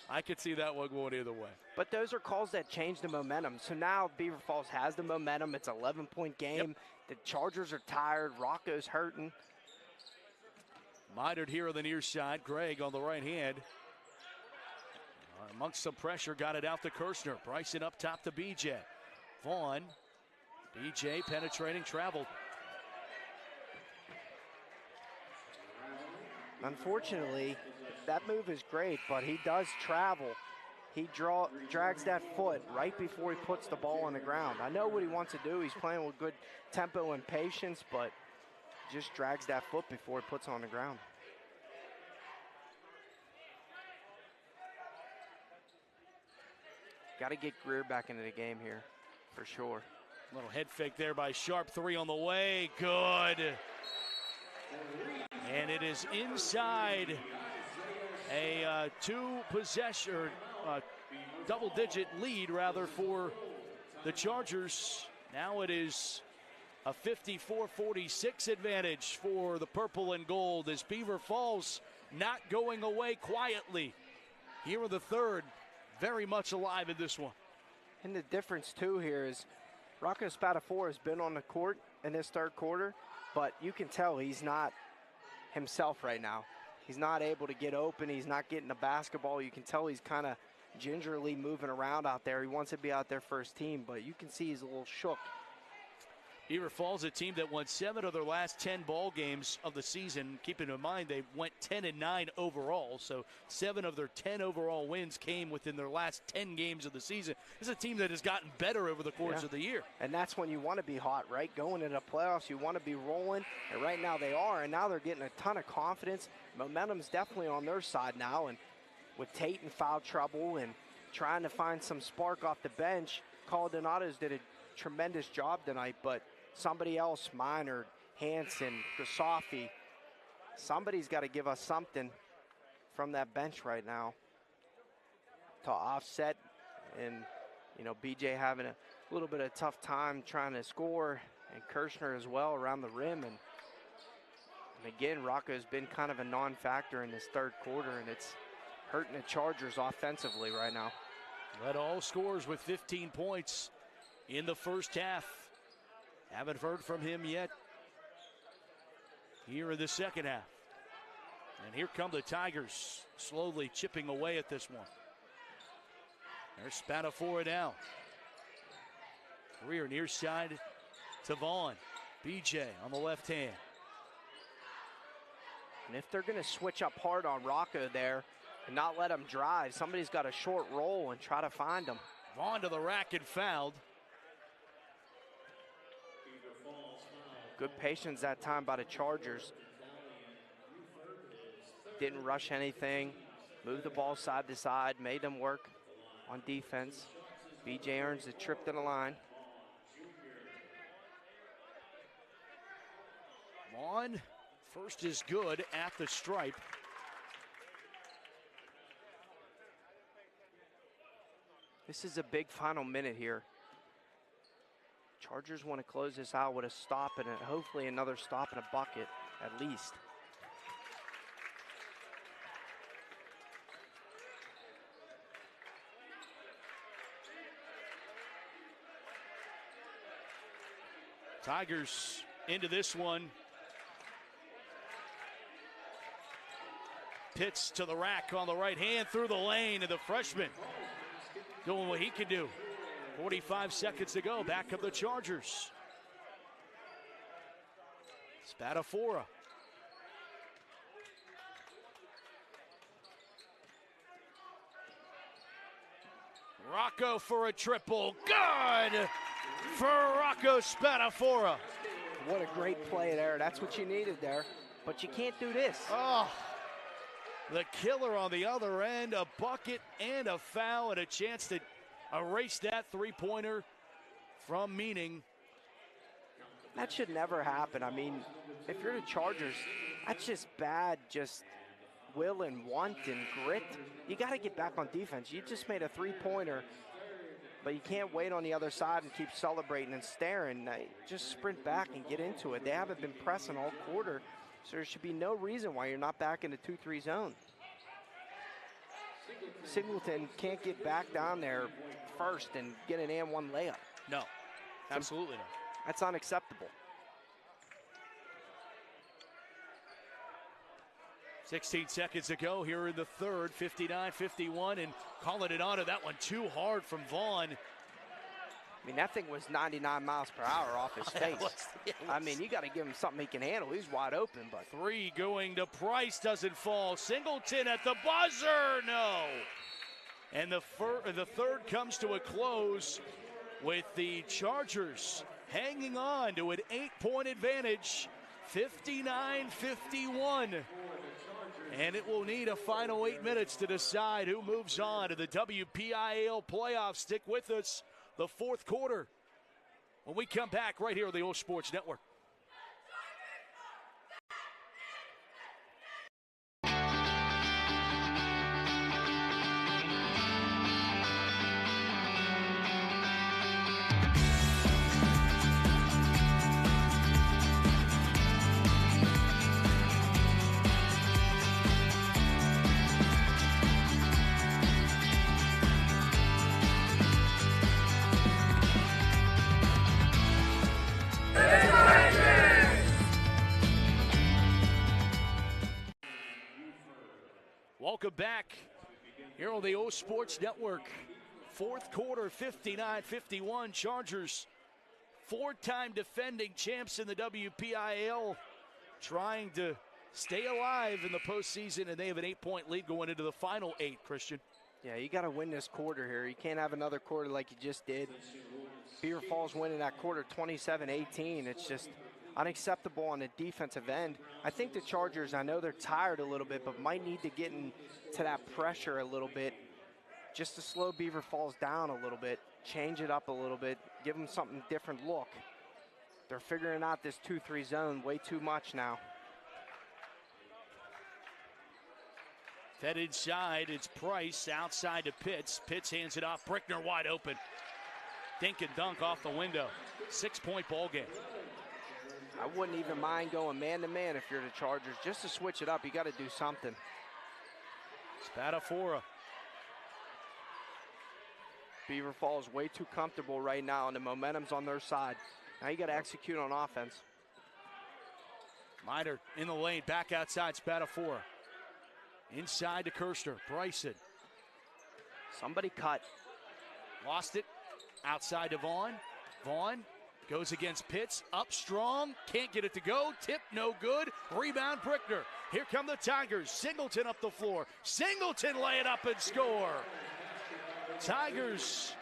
I could see that one going either way. But those are calls that change the momentum. So now Beaver Falls has the momentum. It's an 11-point game. Yep. The Chargers are tired. Rocco's hurting. Mitered here on the near side. Gregg on the right hand. Amongst some pressure, got it out to Kirshner. Bryson up top to BJ. Vaughn. BJ penetrating, traveled. Unfortunately, that move is great, but he does travel. He drags that foot right before he puts the ball on the ground. I know what he wants to do. He's playing with good tempo and patience, but just drags that foot before he puts it on the ground. Got to get Greer back into the game here, for sure. Little head fake there by Sharp. 3 on the way. Good. And it is inside a double-digit lead, rather, for the Chargers. Now it is a 54-46 advantage for the purple and gold as Beaver Falls not going away quietly. Here in the third, very much alive in this one. And the difference, too, here is Rocco Spatafora has been on the court in this third quarter, but you can tell he's not himself right now. He's not able to get open. He's not getting the basketball. You can tell he's kind of gingerly moving around out there. He wants to be out there first team, but you can see he's a little shook. Beaver Falls, a team that won 7 of their last 10 ball games of the season. Keeping in mind they went 10-9 overall, so 7 of their 10 overall wins came within their last 10 games of the season. This is a team that has gotten better over the course of the year. And that's when you want to be hot, right? Going into the playoffs, you want to be rolling, and right now they are, and now they're getting a ton of confidence. Momentum's definitely on their side now, and with Tate in foul trouble and trying to find some spark off the bench, Caldonado's did a tremendous job tonight, but somebody else, Minor, Hanson, Grisafi, somebody's got to give us something from that bench right now to offset. And, you know, BJ having a little bit of tough time trying to score, and Kirshner as well around the rim. And again, Rocco's been kind of a non-factor in this third quarter, and it's hurting the Chargers offensively right now. Led all scorers with 15 points in the first half. Haven't heard from him yet here in the second half. And here come the Tigers, slowly chipping away at this one. There's Spatafora now. Greer near side to Vaughn. BJ on the left hand. And if they're going to switch up hard on Rocco there and not let him drive, somebody's got a short roll and try to find him. Vaughn to the rack and fouled. Good patience that time by the Chargers. Didn't rush anything. Moved the ball side to side. Made them work on defense. BJ earns the trip to the line. Vaughn, first is good at the stripe. This is a big final minute here. Chargers want to close this out with a stop and hopefully another stop and a bucket at least. Tigers into this one. Pitts to the rack on the right hand through the lane, and the freshman doing what he can do. 45 seconds to go. Back of the Chargers. Spatafora. Rocco for a triple. Good for Rocco Spatafora. What a great play there. That's what you needed there. But you can't do this. Oh, the killer on the other end. A bucket and a foul and a chance to erase that three-pointer from Meaning. That should never happen. I mean, if you're the Chargers, That's just bad, just will and want and grit. You got to get back on defense. You just made a three-pointer, but you can't wait on the other side and keep celebrating and staring. Just sprint back and get into it. They haven't been pressing all quarter, so there should be no reason why you're not back in the 2-3 zone. Singleton can't get back down there first and get an and one layup. No, absolutely not. That's unacceptable. 16 seconds to go here in the third, 59-51, and calling it on to that one too hard from Vaughn. I mean, that thing was 99 miles per hour off his face. I mean, you got to give him something he can handle. He's wide open, but. Three going to Price, doesn't fall. Singleton at the buzzer, no. And the third comes to a close with the Chargers hanging on to an 8-point advantage, 59-51. And it will need a final 8 minutes to decide who moves on to the WPIAL playoffs. Stick with us, the fourth quarter, when we come back right here on the OLSH Sports Network. Welcome back here on the OLSH Sports Network. Fourth quarter, 59-51. Chargers, four-time defending champs in the WPIAL, trying to stay alive in the postseason, and they have an 8-point lead going into the final 8, Christian. Yeah, you got to win this quarter here. You can't have another quarter like you just did. Beaver Falls winning that quarter 27-18. It's just unacceptable on the defensive end. I think the Chargers, I know they're tired a little bit, but might need to get into that pressure a little bit just to slow Beaver Falls down a little bit, change it up a little bit, give them something different look. They're figuring out this 2-3 zone way too much now. Fed inside, it's Price, outside to Pitts. Pitts hands it off, Brickner wide open. Dink and dunk off the window. 6-point ball game. I wouldn't even mind going man-to-man if you're the Chargers. Just to switch it up, you got to do something. Spadafora. Beaver Falls way too comfortable right now, and the momentum's on their side. Now you got to execute on offense. Miner in the lane, back outside, Spadafora. Inside to Kirshner, Bryson. Somebody cut. Lost it, outside to Vaughn. Vaughn goes against Pitts, up strong, can't get it to go, tip no good, rebound Brickner. Here come the Tigers, Singleton up the floor. Singleton lay it up and score. Tigers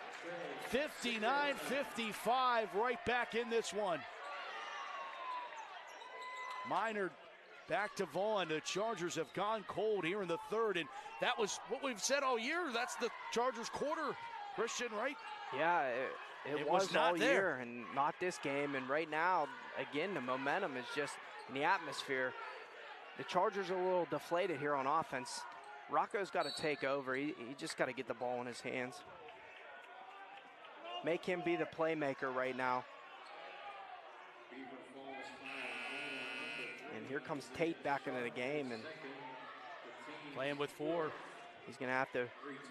59-55, right back in this one. Miner back to Vaughn. The Chargers have gone cold here in the third, and that was what we've said all year. That's the Chargers quarter, Christian, right? Yeah, it was all year and not this game. And right now, again, the momentum is just in the atmosphere. The Chargers are a little deflated here on offense. Rocco's got to take over. He just got to get the ball in his hands. Make him be the playmaker right now. And here comes Tate back into the game and playing with 4. He's going to have to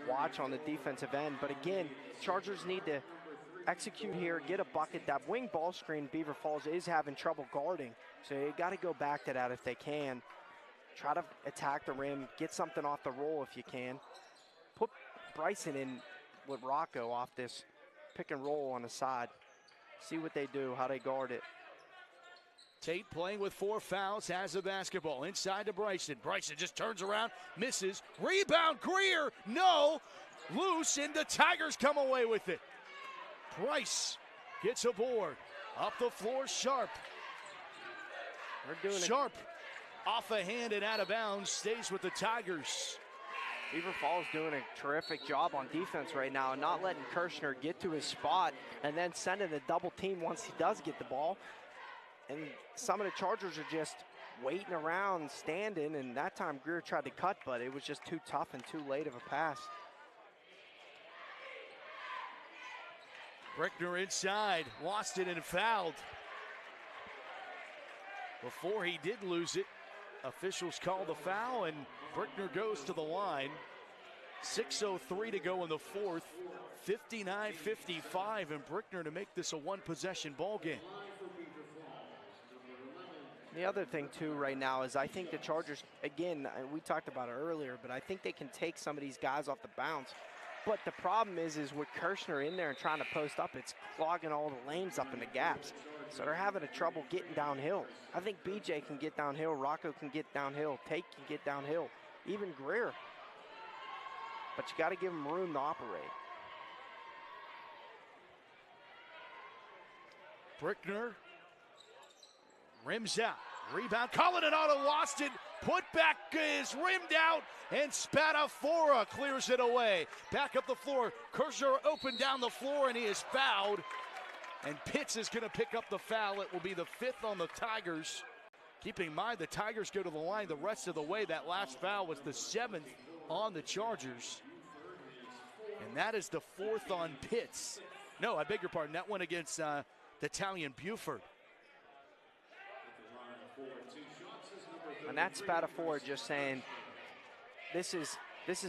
watch on the defensive end. But again, Chargers need to execute here, get a bucket. That wing ball screen, Beaver Falls is having trouble guarding. So you got to go back to that if they can. Try to attack the rim, get something off the roll if you can. Put Bryson in with Rocco off this pick and roll on the side. See what they do, how they guard it. Tate playing with 4 fouls, has the basketball. Inside to Bryson. Bryson just turns around, misses. Rebound, Greer, no. Loose, and the Tigers come away with it. Price gets a board. Up the floor, Sharp. They're doing Sharp off a hand and out of bounds, stays with the Tigers. Beaver Falls doing a terrific job on defense right now, and not letting Kirshner get to his spot and then sending a double team once he does get the ball. And some of the Chargers are just waiting around, standing, and that time Greer tried to cut, but it was just too tough and too late of a pass. Brickner inside, lost it and fouled. Before he did lose it, officials called the foul, and Brickner goes to the line. 6:03 to go in the fourth, 59-55, and Brickner to make this a one-possession ball game. The other thing, too, right now is I think the Chargers, again, we talked about it earlier, but I think they can take some of these guys off the bounce. But the problem is with Kirshner in there and trying to post up, it's clogging all the lanes up in the gaps. So they're having a trouble getting downhill. I think BJ can get downhill, Rocco can get downhill, Tate can get downhill, even Greer. But you got to give them room to operate. Brickner rims out, rebound, Colinado lost it, put back is rimmed out, and Spadafora clears it away. Back up the floor, Kirshner open down the floor, and he is fouled. And Pitts is gonna pick up the foul. It will be the 5th on the Tigers. Keeping in mind the Tigers go to the line the rest of the way. That last foul was the 7th on the Chargers. And that is the 4th on Pitts. No, I beg your pardon, that went against the Italian Buford. And that's Spadafora just saying, this is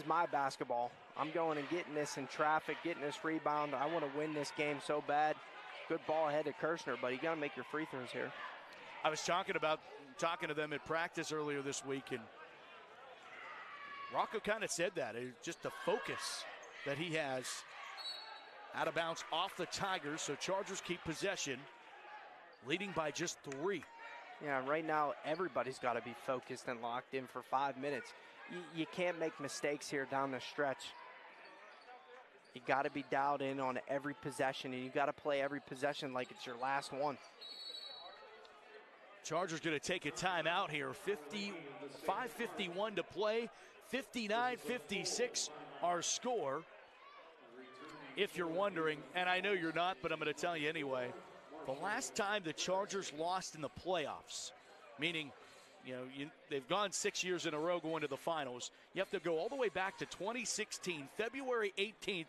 my basketball. I'm going and getting this in traffic, getting this rebound. I want to win this game so bad. Good ball ahead to Kirshner, but you got to make your free throws here. I was talking to them at practice earlier this week, and Rocco kind of said that. It's just the focus that he has. Out of bounds off the Tigers, so Chargers keep possession, leading by just 3. Yeah, right now everybody's got to be focused and locked in for 5 minutes. You can't make mistakes here down the stretch. You got to be dialed in on every possession, and you got to play every possession like it's your last one. Chargers going to take a timeout here. 5:51 to play. 59-56 our score. If you're wondering, and I know you're not, but I'm going to tell you anyway. The last time the Chargers lost in the playoffs, meaning, they've gone 6 years in a row going to the finals. You have to go all the way back to 2016, February 18th,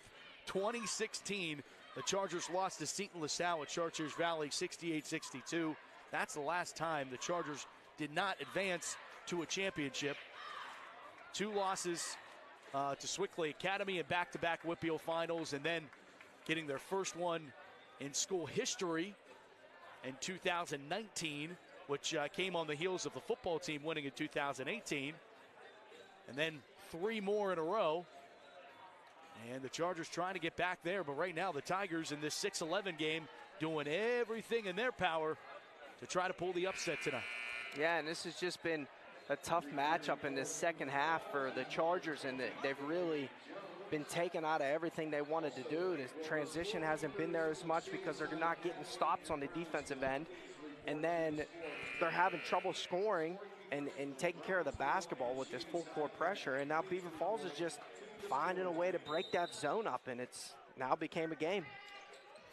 2016. The Chargers lost to Seton LaSalle at Chartiers Valley, 68-62. That's the last time the Chargers did not advance to a championship. 2 losses to Swickley Academy and back-to-back WPIAL finals, and then getting their first one in school history in 2019, which came on the heels of the football team winning in 2018. And then 3 more in a row. And the Chargers trying to get back there, but right now the Tigers in this 6-11 game doing everything in their power to try to pull the upset tonight. Yeah, and this has just been a tough matchup in this second half for the Chargers, and they've really been taken out of everything they wanted to do. The transition hasn't been there as much because they're not getting stops on the defensive end, and then they're having trouble scoring and taking care of the basketball with this full court pressure. And now Beaver Falls is just finding a way to break that zone up, and it's now became a game.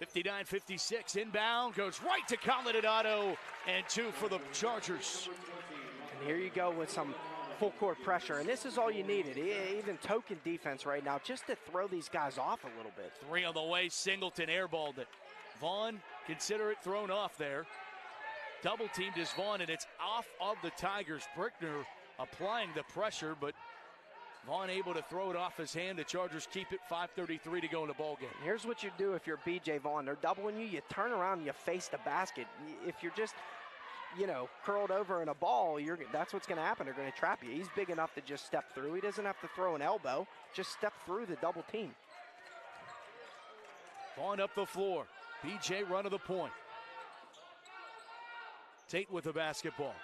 59-56, inbound, goes right to Colinado, and 2 for the Chargers. And here you go with some full court pressure, and this is all you needed, even token defense right now, just to throw these guys off a little bit. 3 on the way, Singleton airballed it. Vaughn, consider it thrown off there. Double teamed is Vaughn, and it's off of the Tigers. Brickner applying the pressure, but Vaughn able to throw it off his hand. The Chargers keep it, 5:33 to go in the ball game. Here's what you do if you're BJ Vaughn. They're doubling you, you turn around and you face the basket. If you're just, curled over in a ball, that's what's going to happen. They're going to trap you. He's big enough to just step through. He doesn't have to throw an elbow. Just step through the double team. Vaughn up the floor. BJ run to the point. Tate with the basketball.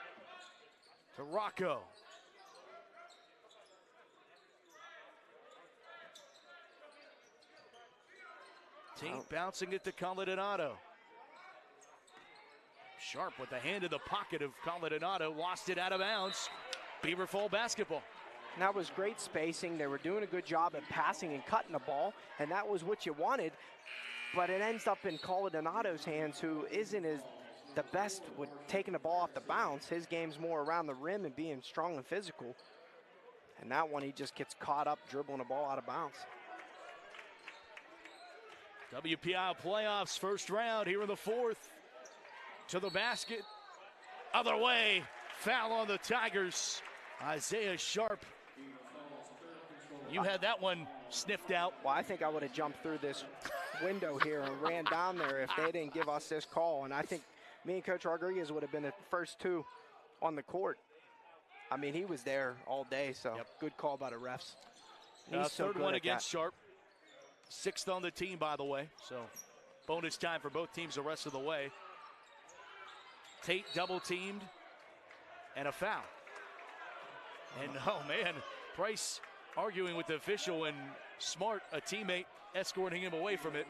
To Rocco. Tate bouncing it to Colinado. Sharp with the hand in the pocket of Colinado. Lost it out of bounds. Beaver Falls basketball. And that was great spacing. They were doing a good job at passing and cutting the ball, and that was what you wanted. But it ends up in Colinado's hands, who isn't as the best with taking the ball off the bounce. His game's more around the rim and being strong and physical. And that one, he just gets caught up dribbling the ball out of bounds. WPIAL playoffs, first round here in the fourth. To the basket. Other way. Foul on the Tigers. Isaiah Sharp. You had that one sniffed out. Well, I think I would have jumped through this window here and ran down there if they didn't give us this call. And I think me and Coach Rodriguez would have been the first two on the court. I mean, he was there all day, so good call by the refs. He's so third good one at against that. Sharp. Sixth on the team, by the way. So bonus time for both teams the rest of the way. Tate double teamed and a foul. And oh man, Price arguing with the official, and Smart, a teammate, escorting him away from it.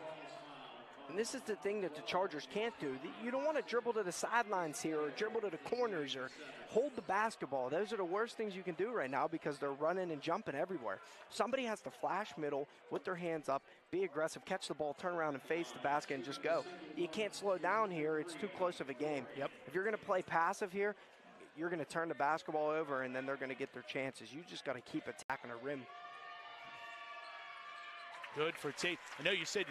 And this is the thing that the Chargers can't do. You don't want to dribble to the sidelines here or dribble to the corners or hold the basketball. Those are the worst things you can do right now because they're running and jumping everywhere. Somebody has to flash middle with their hands up, be aggressive, catch the ball, turn around and face the basket and just go. You can't slow down here. It's too close of a game. If you're going to play passive here, you're going to turn the basketball over and then they're going to get their chances. You just got to keep attacking the rim. Good for Tate. I know you said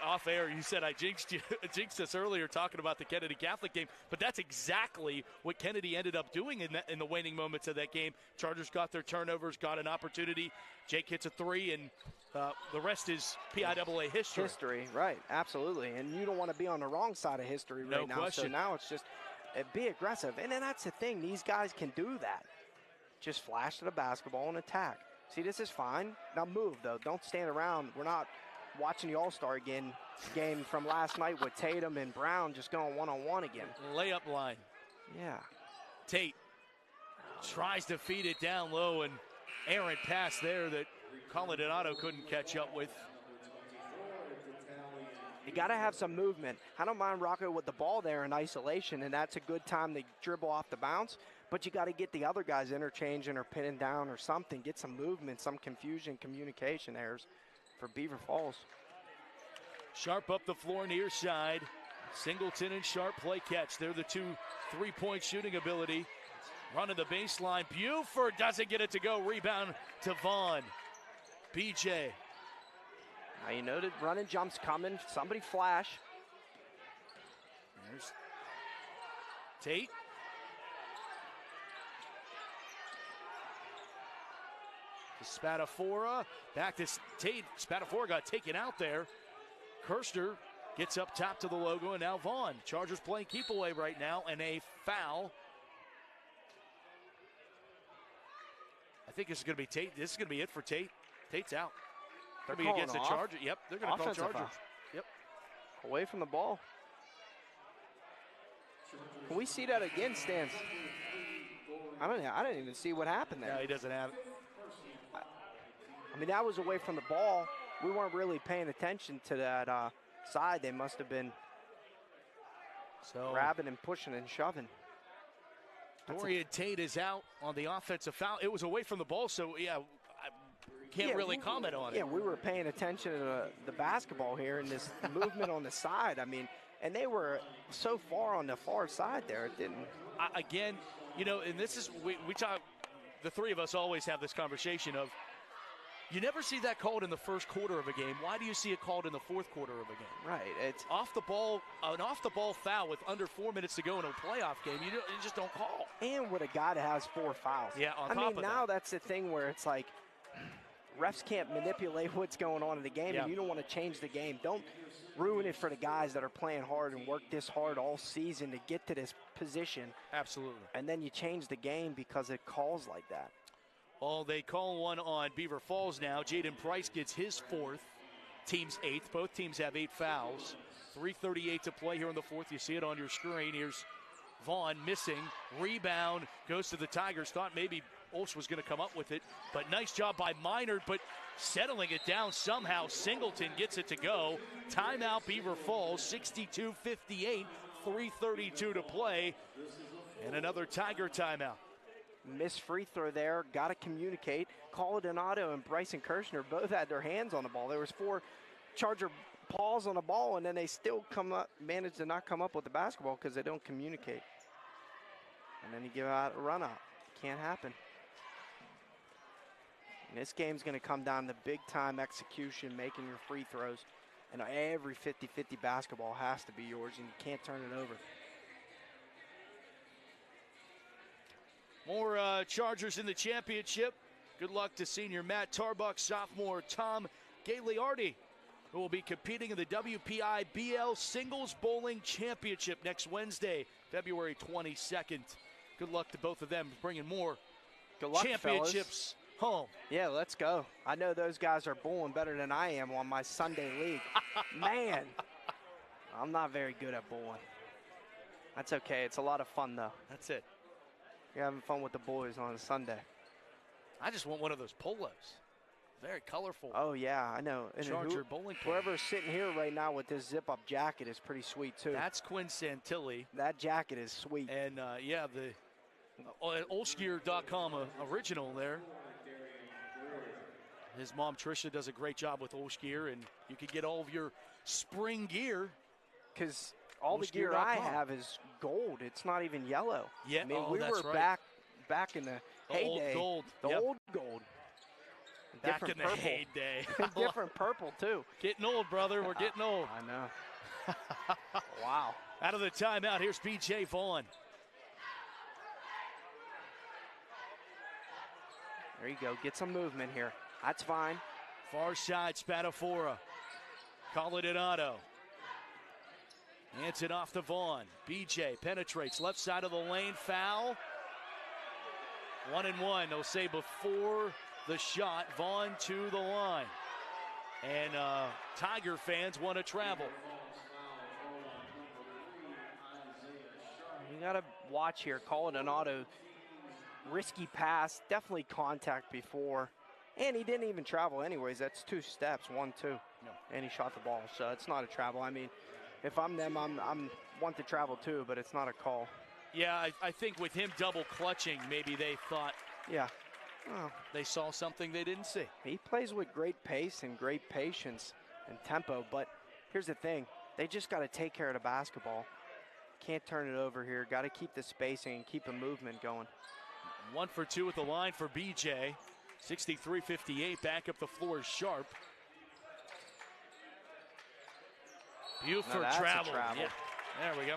off air, you said I jinxed us earlier talking about the Kennedy Catholic game, but that's exactly what Kennedy ended up doing in the waning moments of that game. Chargers got their turnovers, got an opportunity. Jake hits a three, and the rest is PIAA history. History, right, absolutely. And you don't want to be on the wrong side of history right now. Question. So now it's just be aggressive. And then that's the thing. These guys can do that. Just flash to the basketball and attack. See, this is fine. Now move, though. Don't stand around. We're not watching the All-Star game from last night with Tatum and Brown just going one-on-one again. Layup line. Yeah. Tate tries to feed it down low, and errant pass there that Colin Donato couldn't catch up with. You got to have some movement. I don't mind Rocco with the ball there in isolation, and that's a good time to dribble off the bounce. But you got to get the other guys interchanging or pinning down or something. Get some movement, some confusion, communication errors for Beaver Falls. Sharp up the floor near side. Singleton and Sharp play catch. They're the two three-point shooting ability. Running the baseline. Buford doesn't get it to go. Rebound to Vaughn. BJ. Now you know the running jump's coming. Somebody flash. There's Tate. Spadafora, back to Tate. Spadafora got taken out there. Kirster gets up top to the logo, and now Vaughn. Chargers playing keep away right now, and a foul. I think this is going to be Tate. This is going to be it for Tate. Tate's out. They're going to be against the off. Chargers. Yep, they're going to call Offensive Chargers. foul. Yep. Away from the ball. Can we see that again, Stans? I didn't even see what happened there. No, he doesn't have it. I mean, that was away from the ball. We weren't really paying attention to that side. They must have been grabbing and pushing and shoving. Dorian Tate is out on the offensive foul. It was away from the ball, so yeah, I can't really comment on it. Yeah, we were paying attention to the basketball here and this movement on the side. I mean, and they were so far on the far side there, it didn't. Again, you know, and this is, we talk, the three of us always have this conversation of, you never see that called in the first quarter of a game. Why do you see it called in the fourth quarter of a game? Right. It's off the ball, an off-the-ball foul with under 4 minutes to go in a playoff game. You just don't call. And with a guy that has 4 fouls. Yeah, on top of that. Now that's the thing where it's like refs can't manipulate what's going on in the game, and you don't want to change the game. Don't ruin it for the guys that are playing hard and work this hard all season to get to this position. Absolutely. And then you change the game because it calls like that. Well, they call one on Beaver Falls now. Jaden Price gets his fourth, team's eighth. Both teams have 8 fouls. 3:38 to play here in the fourth. You see it on your screen. Here's Vaughn missing. Rebound goes to the Tigers. Thought maybe OLSH was going to come up with it, but nice job by Minard, but settling it down somehow. Singleton gets it to go. Timeout Beaver Falls, 62-58, 3:32 to play, and another Tiger timeout. Missed free throw there, got to communicate. Donato and Bryson Kirshner both had their hands on the ball. There was 4 Charger pause on the ball, and then they still manage to not come up with the basketball because they don't communicate. And then you give out a run out. Can't happen. And this game's going to come down to big-time execution, making your free throws. And every 50-50 basketball has to be yours, and you can't turn it over. More Chargers in the championship. Good luck to senior Matt Tarbuck, sophomore Tom Gagliardi, who will be competing in the WPIAL Singles Bowling Championship next Wednesday, February 22nd. Good luck to both of them, bringing more Good luck, championships home. Yeah, let's go. I know those guys are bowling better than I am on my Sunday league. Man, I'm not very good at bowling. That's okay. It's a lot of fun, though. That's it. You're having fun with the boys on a Sunday. I just want one of those polos. Very colorful. Oh, yeah, I know. And Charger bowling pole. Whoever's sitting here right now with this zip-up jacket is pretty sweet, too. That's Quinn Santilli. That jacket is sweet. And, yeah, the OLSH.com original there. His mom, Tricia, does a great job with OLSH gear, and you can get all of your spring gear. Because all the gear I have is gold. It's not even yellow. Yeah, I mean, we were back in the heyday. Old gold. The old gold. Back in the purple. heyday. Different purple, too. Getting old, brother. We're getting old. I know. Wow. Out of the timeout, here's B.J. Vaughn. There you go. Get some movement here. That's fine. Far side, Spadafora. Coloradonato. Hands it off to Vaughn. BJ penetrates left side of the lane. Foul. 1-1. They'll say before the shot. Vaughn to the line. And Tiger fans want to travel. You got to watch here. Coloradonato. Risky pass. Definitely contact before. And he didn't even travel anyways. That's 2 steps, 1-2. No. And he shot the ball, so it's not a travel. I mean, if I'm them, I'm want to travel too, but it's not a call. Yeah, I think with him double clutching, maybe they thought they saw something they didn't see. He plays with great pace and great patience and tempo, but here's the thing. They just got to take care of the basketball. Can't turn it over here. Got to keep the spacing and keep the movement going. 1 for 2 at the line for BJ. 63-58, back up the floor is Sharp. Buford travel. Yeah. There we go.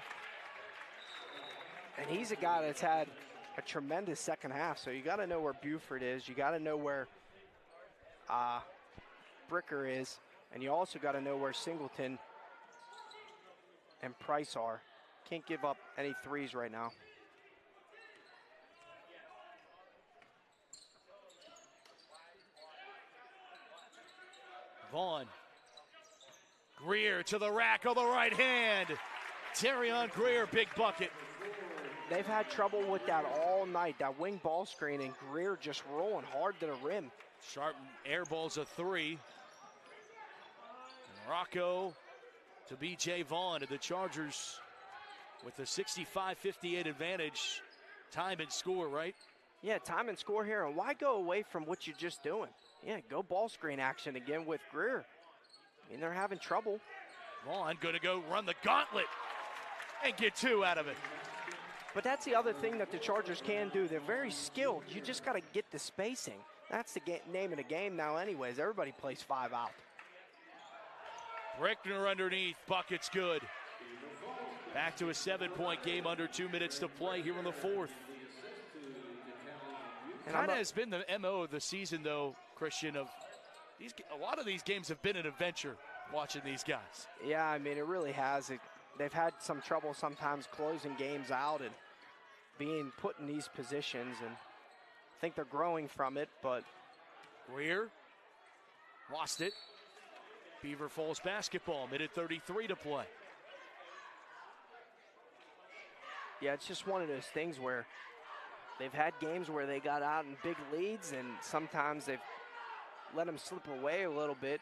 And he's a guy that's had a tremendous second half, so you got to know where Buford is. You got to know where Bricker is, and you also got to know where Singleton and Price are. Can't give up any threes right now. Vaughn. Greer to the rack on the right hand. Terrion Greer, big bucket. They've had trouble with that all night, that wing ball screen, and Greer just rolling hard to the rim. Sharp airballs a 3. And Rocco to B.J. Vaughn, and the Chargers with a 65-58 advantage. Time and score, right? Yeah, time and score here, and why go away from what you're just doing? Yeah, go ball screen action again with Greer. I mean, they're having trouble. Vaughn going to go run the gauntlet and get 2 out of it. But that's the other thing that the Chargers can do. They're very skilled. You just got to get the spacing. That's the name of the game now anyways. Everybody plays 5 out. Brickner underneath. Bucket's good. Back to a 7-point game, under 2 minutes to play here in the 4th. Kind of has been the MO of the season, though, Christian, of a lot of these games have been an adventure watching these guys. Yeah, I mean, it really has. They've had some trouble sometimes closing games out and being put in these positions, and I think they're growing from it, but. Greer lost it. Beaver Falls basketball, minute 33 to play. Yeah, it's just one of those things where they've had games where they got out in big leads, and sometimes they've let them slip away a little bit.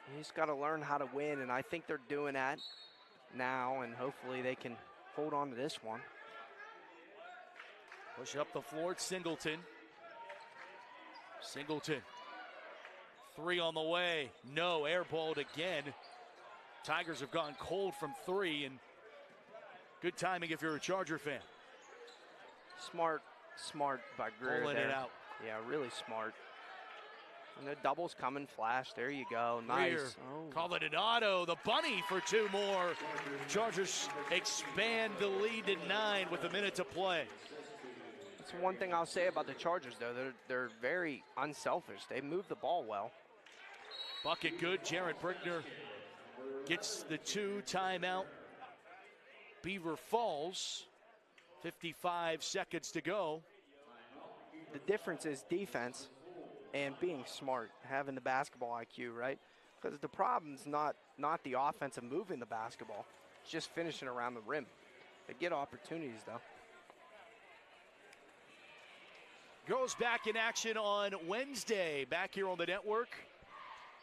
You just got to learn how to win, and I think they're doing that now, and hopefully they can hold on to this one. Push up the floor, it's Singleton. Singleton Three on the way. No, airballed again. Tigers have gone cold from three, and good timing if you're a Charger fan. Smart by Greer Pulling there. it out. Yeah, really smart. And the double's coming flash. There you go. Greer, Nice. Oh. call it an auto. The bunny for two more. Chargers expand the lead to 9 with a minute to play. That's one thing I'll say about the Chargers, though. They're very unselfish. They move the ball well. Bucket good. Jared Brickner gets the 2 timeout. Beaver Falls, 55 seconds to go. The difference is defense and being smart, having the basketball IQ, right? Because the problem's not the offense of moving the basketball. It's just finishing around the rim. They get opportunities, though. Girls back in action on Wednesday. Back here on the network.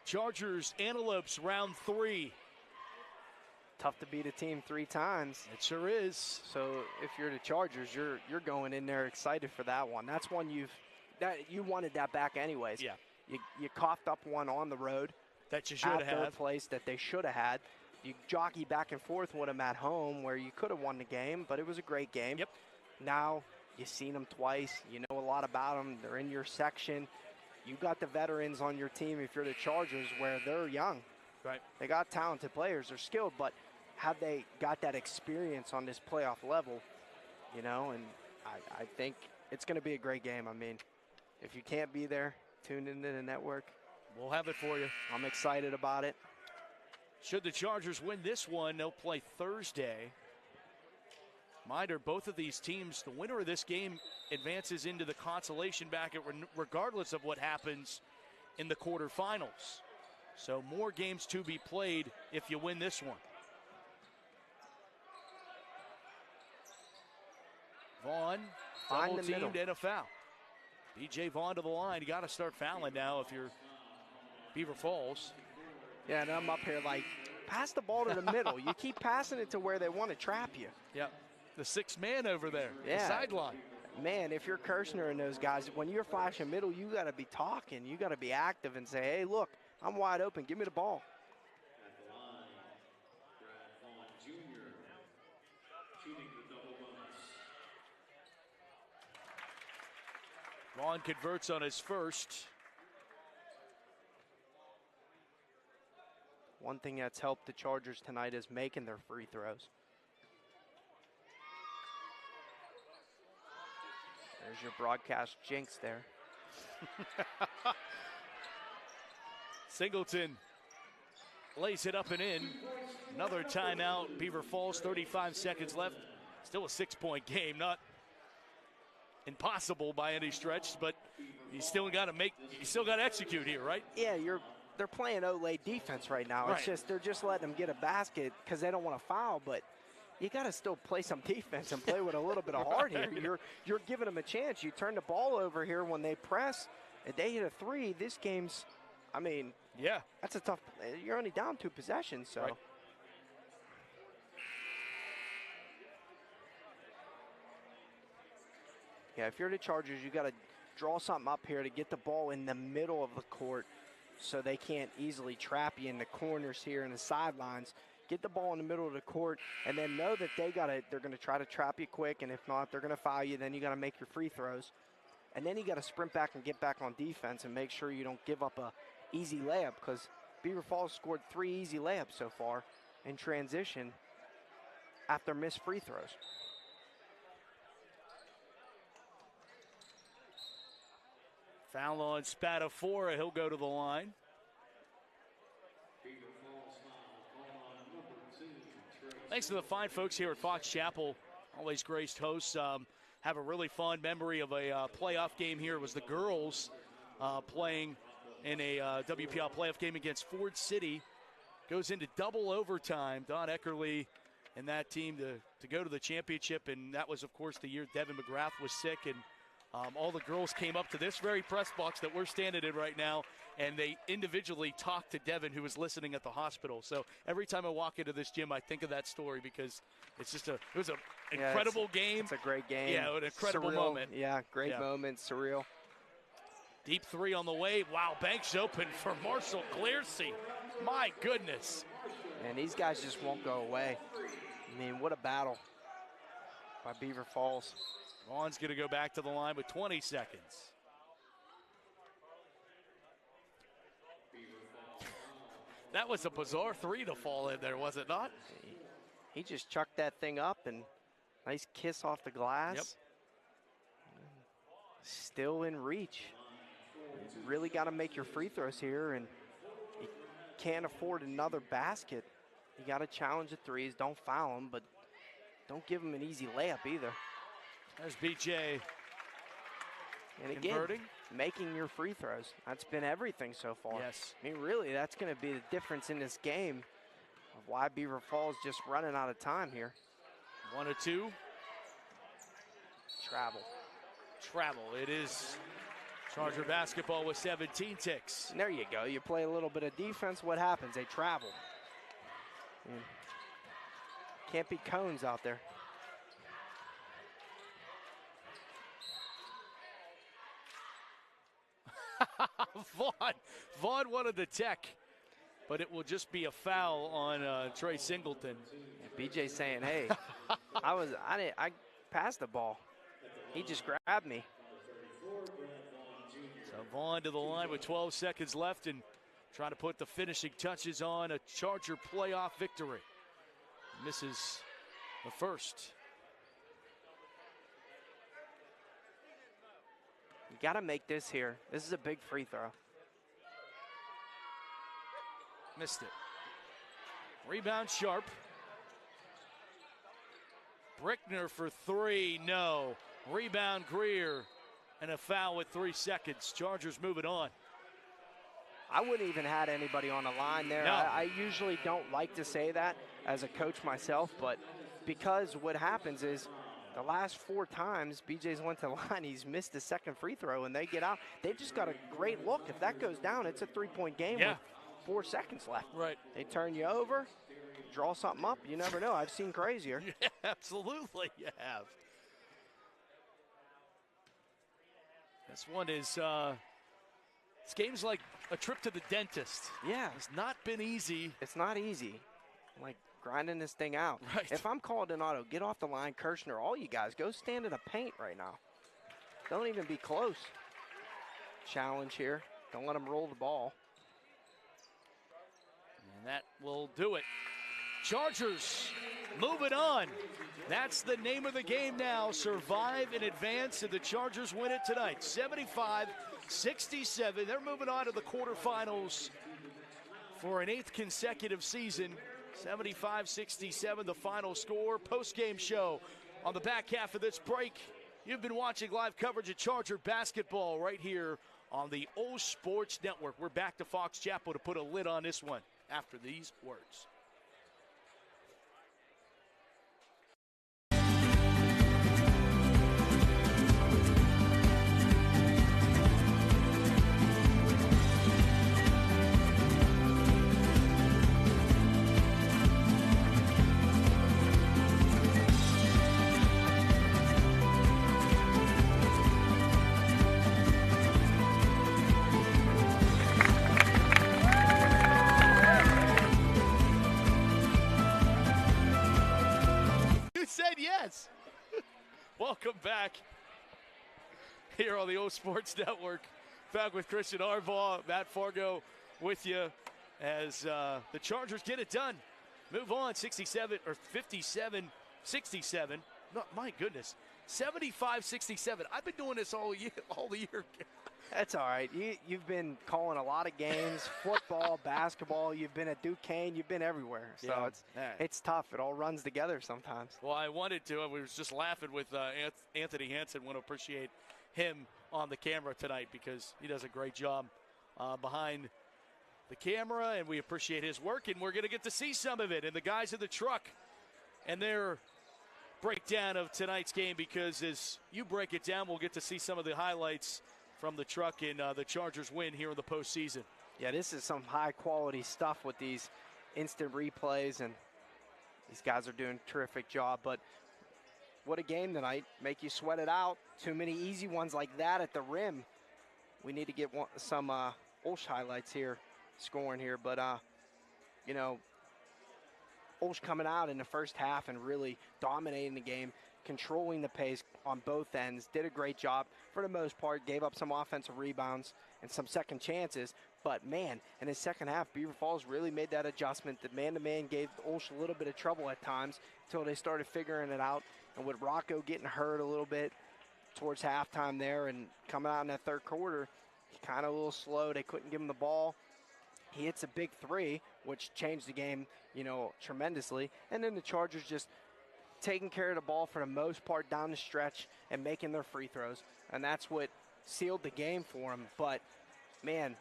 Chargers Antelopes round 3. Tough to beat a team 3 times. It sure is. So if you're the Chargers, you're going in there excited for that one. That's one you wanted that back anyways. Yeah. You coughed up one on the road. That you should have. At their place that they should have had. You jockey back and forth with them at home where you could have won the game, but it was a great game. Yep. Now you've seen them twice. You know a lot about them. They're in your section. You got the veterans on your team if you're the Chargers where they're young. Right. They got talented players. They're skilled, but have they got that experience on this playoff level? You know, and I think it's going to be a great game. I mean, if you can't be there, tune into the network. We'll have it for you. I'm excited about it. Should the Chargers win this one, they'll play Thursday. Reminder, both of these teams, the winner of this game advances into the consolation bracket regardless of what happens in the quarterfinals. So more games to be played if you win this one. Vaughn, double teamed and a foul. BJ Vaughn to the line. You got to start fouling now if you're Beaver Falls. Yeah, and I'm up here like, pass the ball to the middle. You keep passing it to where they want to trap you. Yep. The 6th man over there, yeah. The sideline. Man, if you're Kirshner and those guys, when you're flashing middle, you got to be talking. You got to be active and say, hey, look, I'm wide open. Give me the ball. Vaughn converts on his first. One thing that's helped the Chargers tonight is making their free throws. There's your broadcast jinx there. Singleton lays it up and in. Another timeout. Beaver Falls, 35 seconds left. Still a 6-point game. Not impossible by any stretch, but you still got to execute here, right? Yeah, they're playing Olay defense right now. Right. It's just they're just letting them get a basket because they don't want to foul, but you got to still play some defense and play with a little bit of heart here. You're giving them a chance. You turn the ball over here when they press, and they hit a 3. This game's, I mean, yeah, that's a tough. You're only down 2 possessions, so. Right. Yeah, if you're the Chargers, you got to draw something up here to get the ball in the middle of the court so they can't easily trap you in the corners here and the sidelines. Get the ball in the middle of the court and then know that they're going to try to trap you quick, and if not, they're going to foul you. Then you got to make your free throws. And then you got to sprint back and get back on defense and make sure you don't give up a easy layup, because Beaver Falls scored 3 easy layups so far in transition after missed free throws. Foul on Spadafora. He'll go to the line. Thanks to the fine folks here at Fox Chapel. Always graced hosts. Have a really fond memory of a playoff game here. It was the girls playing in a WPIAL playoff game against Ford City. Goes into double overtime. Don Eckerly and that team to go to the championship. And that was, of course, the year Devin McGrath was sick. And all the girls came up to this very press box that we're standing in right now, and they individually talked to Devin, who was listening at the hospital. So every time I walk into this gym, I think of that story, because it's just it was an incredible game. It's a great game. Yeah, an incredible surreal moment. Yeah, great moment, surreal. Deep three on the way. Wow, Banks open for Marshall Clearsey. My goodness. And these guys just won't go away. I mean, what a battle by Beaver Falls. Vaughn's going to go back to the line with 20 seconds. That was a bizarre three to fall in there, was it not? He just chucked that thing up, and nice kiss off the glass. Yep. Still in reach. You really got to make your free throws here, and you can't afford another basket. You got to challenge the threes. Don't foul them, but don't give them an easy layup either. There's BJ. And again, converting. Making your free throws. That's been everything so far. Yes. I mean, really, that's going to be the difference in this game of why Beaver Falls just running out of time here. 1 or 2. Travel. It is Charger basketball with 17 ticks. And there you go. You play a little bit of defense. What happens? They travel. Can't be cones out there. Vaughn wanted the tech, but it will just be a foul on Trey Singleton. And BJ saying, "Hey, I passed the ball. He just grabbed me." So Vaughn to the line with 12 seconds left and trying to put the finishing touches on a Charger playoff victory. Misses the first. You got to make this here. This is a big free throw. Missed it. Rebound Sharp. Brickner for three, no. Rebound Greer, and a foul with 3 seconds. Chargers moving on. I wouldn't even had anybody on the line there. No. I usually don't like to say that as a coach myself, but because what happens is the last 4 times BJ's went to the line, he's missed the second free throw, and they get out. They've just got a great look. If that goes down, it's a 3-point game with 4 seconds left. Right. They turn you over, draw something up. You never know. I've seen crazier. Yeah, absolutely you have. This one is, this game's like a trip to the dentist. Yeah. It's not been easy. It's not easy. Like grinding this thing out. Right. If I'm called an auto, get off the line, Kirshner, all you guys, go stand in the paint right now. Don't even be close. Challenge here. Don't let them roll the ball. And that will do it. Chargers moving on. That's the name of the game now. Survive in advance, and the Chargers win it tonight. 75-67. They're moving on to the quarterfinals for an 8th consecutive season. 75-67, the final score. Post-game show on the back half of this break. You've been watching live coverage of Charger basketball right here on the OLSH Sports Network. We're back to Fox Chapel to put a lid on this one after these words. Yes. Welcome back here on the OLSH Sports Network. Back with Christian Arbaugh, Matt Fargo with you as the Chargers get it done. Move on, 67 or 57, 67. No, my goodness, 75-67. I've been doing this all year. That's all right. You've been calling a lot of games, football, basketball. You've been at Duquesne. You've been everywhere. So it's tough. It all runs together sometimes. Well, I wanted to. I was just laughing with Anthony Hansen. Want to appreciate him on the camera tonight because he does a great job behind the camera, and we appreciate his work, and we're going to get to see some of it. And the guys in the truck and their breakdown of tonight's game, because as you break it down, we'll get to see some of the highlights from the truck in the Chargers win here in the postseason. Yeah, this is some high-quality stuff with these instant replays, and these guys are doing a terrific job. But what a game tonight. Make you sweat it out. Too many easy ones like that at the rim. we need to get some OLSH highlights here, scoring here. But, you know, OLSH coming out in the first half and really dominating the game, controlling the pace on both ends, did a great job for the most part, gave up some offensive rebounds and some second chances. But, man, in the second half, Beaver Falls really made that adjustment. The man-to-man gave OLSH a little bit of trouble at times until they started figuring it out. And with Rocco getting hurt a little bit towards halftime there and coming out in that third quarter, he kind of a little slow. They couldn't give him the ball. He hits a big three, which changed the game, you know, tremendously. And then the Chargers just taking care of the ball for the most part down the stretch and making their free throws. And that's what sealed the game for them. But, man,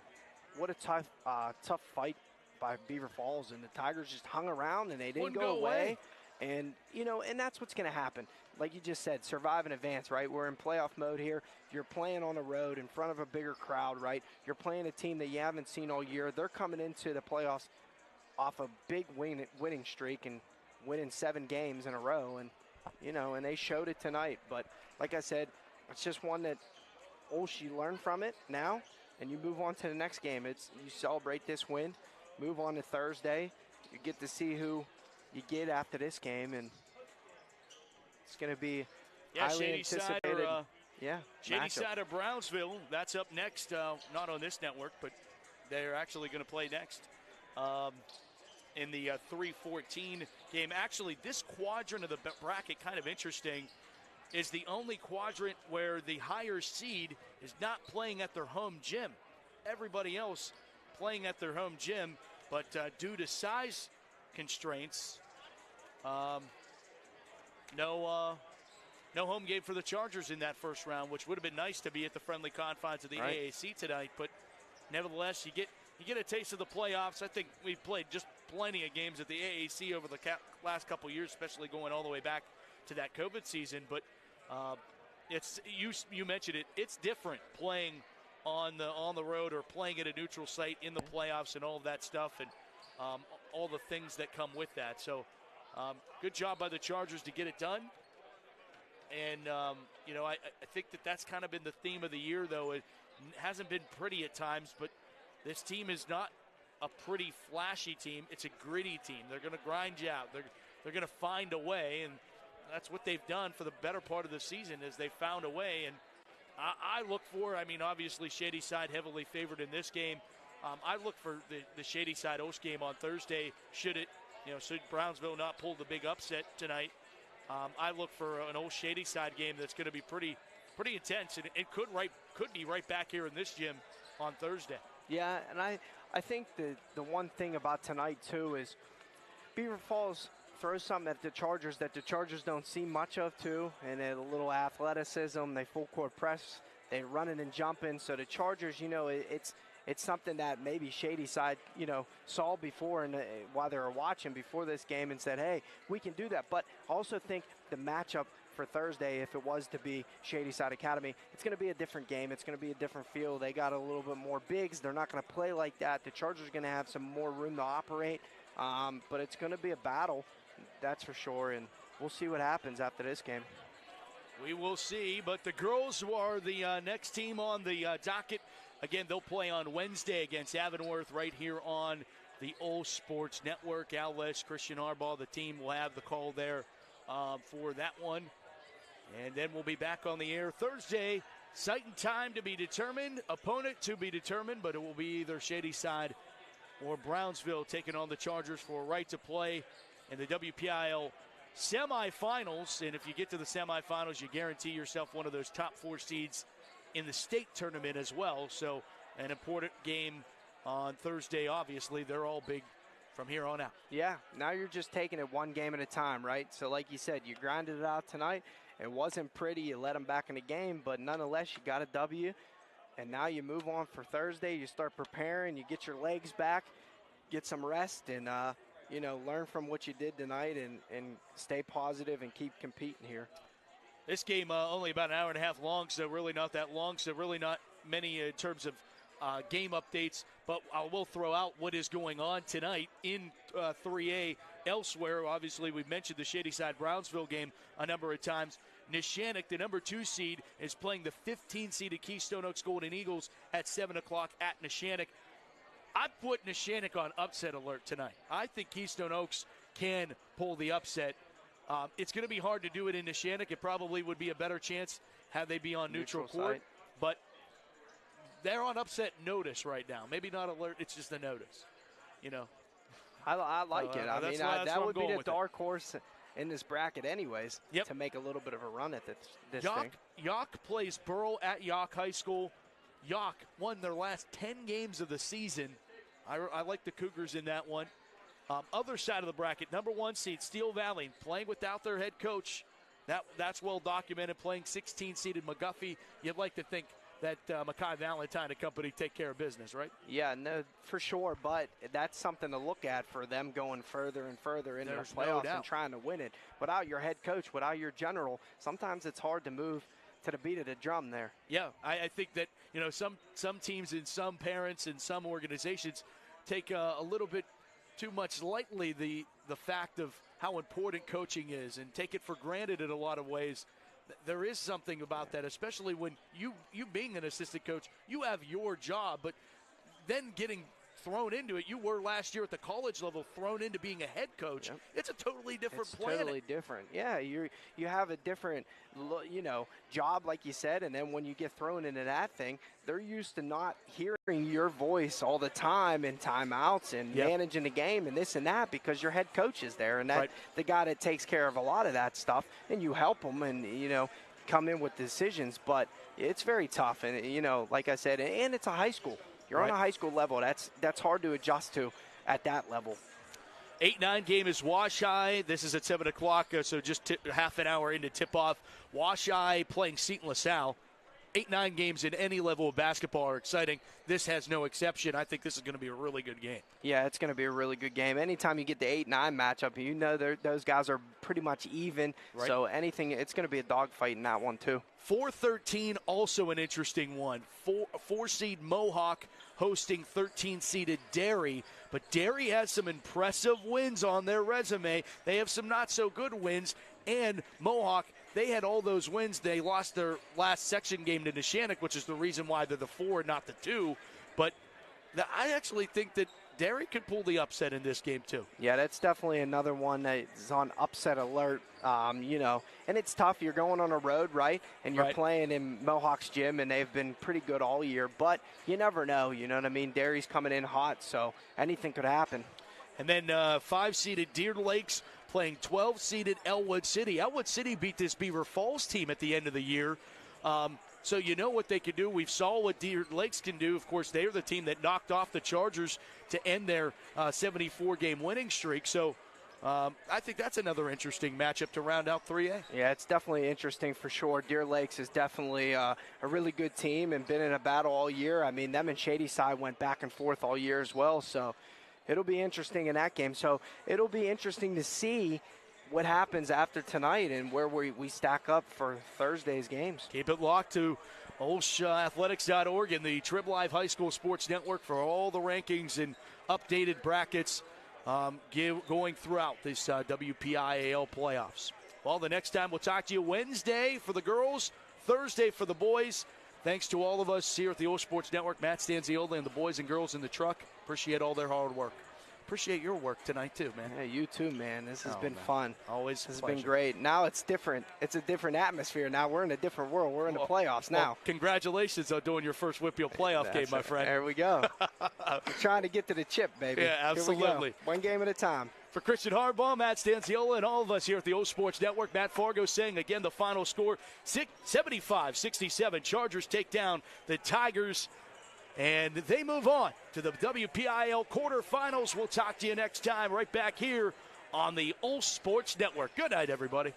what a tough fight by Beaver Falls. And the Tigers just hung around and they didn't go away. And, you know, and that's what's going to happen. Like you just said, survive and advance, right? We're in playoff mode here. You're playing on the road in front of a bigger crowd, right? You're playing a team that you haven't seen all year. They're coming into the playoffs off a big winning streak and winning 7 games in a row. And, you know, and they showed it tonight. But like I said, it's just one that OLSH, you learn from it now and you move on to the next game. You celebrate this win, move on to Thursday. You get to see who you get after this game, and it's going to be highly anticipated. Shady matchup. Side of Brownsville. That's up next. Not on this network, but they're actually going to play next in the 3-14 game. Actually, this quadrant of the bracket, kind of interesting, is the only quadrant where the higher seed is not playing at their home gym. Everybody else playing at their home gym, but due to size constraints, no home game for the Chargers in that first round, which would have been nice to be at the friendly confines of the AAC tonight. But nevertheless, you get a taste of the playoffs. I think we've played just plenty of games at the AAC over the last couple years, especially going all the way back to that COVID season. But it's you mentioned it. It's different playing on the road or playing at a neutral site in the playoffs and all of that stuff, and all the things that come with that. So good job by the Chargers to get it done. And, you know, I think that's kind of been the theme of the year, though. It hasn't been pretty at times, but this team is not a pretty flashy team. It's a gritty team. They're going to grind you out. They're going to find a way, and that's what they've done for the better part of the season, is they found a way. And I look for, I mean, obviously Shady Side heavily favored in this game. I look for the Shady Side OLSH game on Thursday. Should Brownsville not pull the big upset tonight, I look for an OLSH Shady Side game that's going to be pretty intense, and it could be right back here in this gym on Thursday. Yeah, and I think the one thing about tonight too is Beaver Falls throws something at the Chargers that the Chargers don't see much of too, and a little athleticism. They full court press, they running and jumping. So the Chargers, you know, it's something that maybe Shady Side, you know, saw before and while they were watching before this game and said, hey, we can do that. But I also think the matchup for Thursday, if it was to be Shady Side Academy, it's going to be a different game. It's going to be a different feel. They got a little bit more bigs. They're not going to play like that. The Chargers are going to have some more room to operate, but it's going to be a battle, that's for sure, and we'll see what happens after this game. We will see, but the girls are the next team on the docket. Again, they'll play on Wednesday against Avonworth right here on the OLSH Sports Network. OLSH, Christian Harbaugh, the team will have the call there for that one. And then we'll be back on the air Thursday. Site and time to be determined, opponent to be determined, but it will be either Shady Side or Brownsville taking on the Chargers for a right to play in the WPIAL semifinals. And if you get to the semifinals, you guarantee yourself one of those top 4 seeds in the state tournament as well. So an important game on Thursday. Obviously, they're all big from here on out. Yeah, now you're just taking it one game at a time, right? So like you said, you grinded it out tonight. It wasn't pretty. You let them back in the game, but nonetheless, you got a W. And now you move on for Thursday. You start preparing. You get your legs back, get some rest, and, you know, learn from what you did tonight and stay positive and keep competing here. This game only about an hour and a half long, so really not that long, so really not many in terms of game updates. But I will throw out what is going on tonight in 3A. Elsewhere, obviously, we've mentioned the Shady Side Brownsville game a number of times. Neshannock, the number 2 seed, is playing the 15-seeded Keystone Oaks Golden Eagles at 7 o'clock at Neshannock. I put Neshannock on upset alert tonight. I think Keystone Oaks can pull the upset. It's going to be hard to do it in Neshannock. It probably would be a better chance had they be on neutral court. But they're on upset notice right now. Maybe not alert, it's just a notice. You know. I like it. I mean, that would be the dark horse in this bracket anyways, to make a little bit of a run at this thing. York plays Burrell at York High School. York won their last 10 games of the season. I like the Cougars in that one. Other side of the bracket, number 1 seed, Steel Valley, playing without their head coach. That's well documented, playing 16-seeded McGuffey. You'd like to think that Mackay Valentine and company take care of business, right? Yeah, no, for sure. But that's something to look at for them going further and further into the playoffs and trying to win it. Without your head coach, without your general, sometimes it's hard to move to the beat of the drum there. Yeah, I think that, you know, some teams and some parents and some organizations take a little bit too much lightly the fact of how important coaching is and take it for granted in a lot of ways. There is something about that, especially when you being an assistant coach, you have your job, but then getting thrown into it. You were last year at the college level thrown into being a head coach. Yep. It's a totally different planet. Totally different. Yeah, you have a different, job, like you said, and then when you get thrown into that thing, they're used to not hearing your voice all the time in timeouts and managing the game and this and that because your head coach is there, and that the guy that takes care of a lot of that stuff, and you help them and, come in with decisions, but it's very tough, and, like I said, and it's a high school. You're on a high school level. That's hard to adjust to at that level. 8-9 game is Wash High. This is at 7 o'clock, so just half an hour into tip-off. Wash High playing Seton LaSalle. 8-9 games in any level of basketball are exciting. This has no exception. I think this is going to be a really good game. Yeah, it's going to be a really good game. Anytime you get the 8-9 matchup, those guys are pretty much even. Right. So it's going to be a dogfight in that one too. 4-13, also an interesting one. 4-seed Mohawk hosting 13-seeded Derry. But Derry has some impressive wins on their resume. They have some not-so-good wins. And Mohawk, they had all those wins. They lost their last section game to Neshannock, which is the reason why they're the 4, not the 2. But I actually think that Derry could pull the upset in this game, too. Yeah, that's definitely another one that's on upset alert, and it's tough. You're going on a road, right? And you're playing in Mohawk's gym, and they've been pretty good all year. But you never know, you know what I mean? Derry's coming in hot, so anything could happen. And then 5-seeded Deer Lakes playing 12-seeded Elwood City. Elwood City beat this Beaver Falls team at the end of the year. So you know what they can do. We saw what Deer Lakes can do. Of course, they're the team that knocked off the Chargers to end their 74-game winning streak. So I think that's another interesting matchup to round out 3A. Yeah, it's definitely interesting for sure. Deer Lakes is definitely a really good team and been in a battle all year. I mean, them and Shadyside went back and forth all year as well. So it'll be interesting in that game. So it'll be interesting to see what happens after tonight and where we stack up for Thursday's games. Keep it locked to OLSHathletics.org and the Trib Live High School Sports Network for all the rankings and updated brackets going throughout this WPIAL playoffs. Well, the next time we'll talk to you Wednesday for the girls, Thursday for the boys. Thanks to all of us here at the OLSH Sports Network, Matt Stanziola and the boys and girls in the truck. Appreciate all their hard work. Appreciate your work tonight, too, man. Yeah, you too, man. This has been fun. Always This has been great. Now it's different. It's a different atmosphere. Now we're in a different world. We're in the playoffs now. Well, congratulations on doing your first WPIAL playoff game, my friend. There we go. We're trying to get to the chip, baby. Yeah, absolutely. One game at a time. For Christian Harbaugh, Matt Stanziola, and all of us here at the OLSH Sports Network, Matt Fargo saying again the final score, 75-67. Chargers take down the Tigers. And they move on to the WPIAL quarterfinals. We'll talk to you next time right back here on the OLSH Sports Network. Good night, everybody.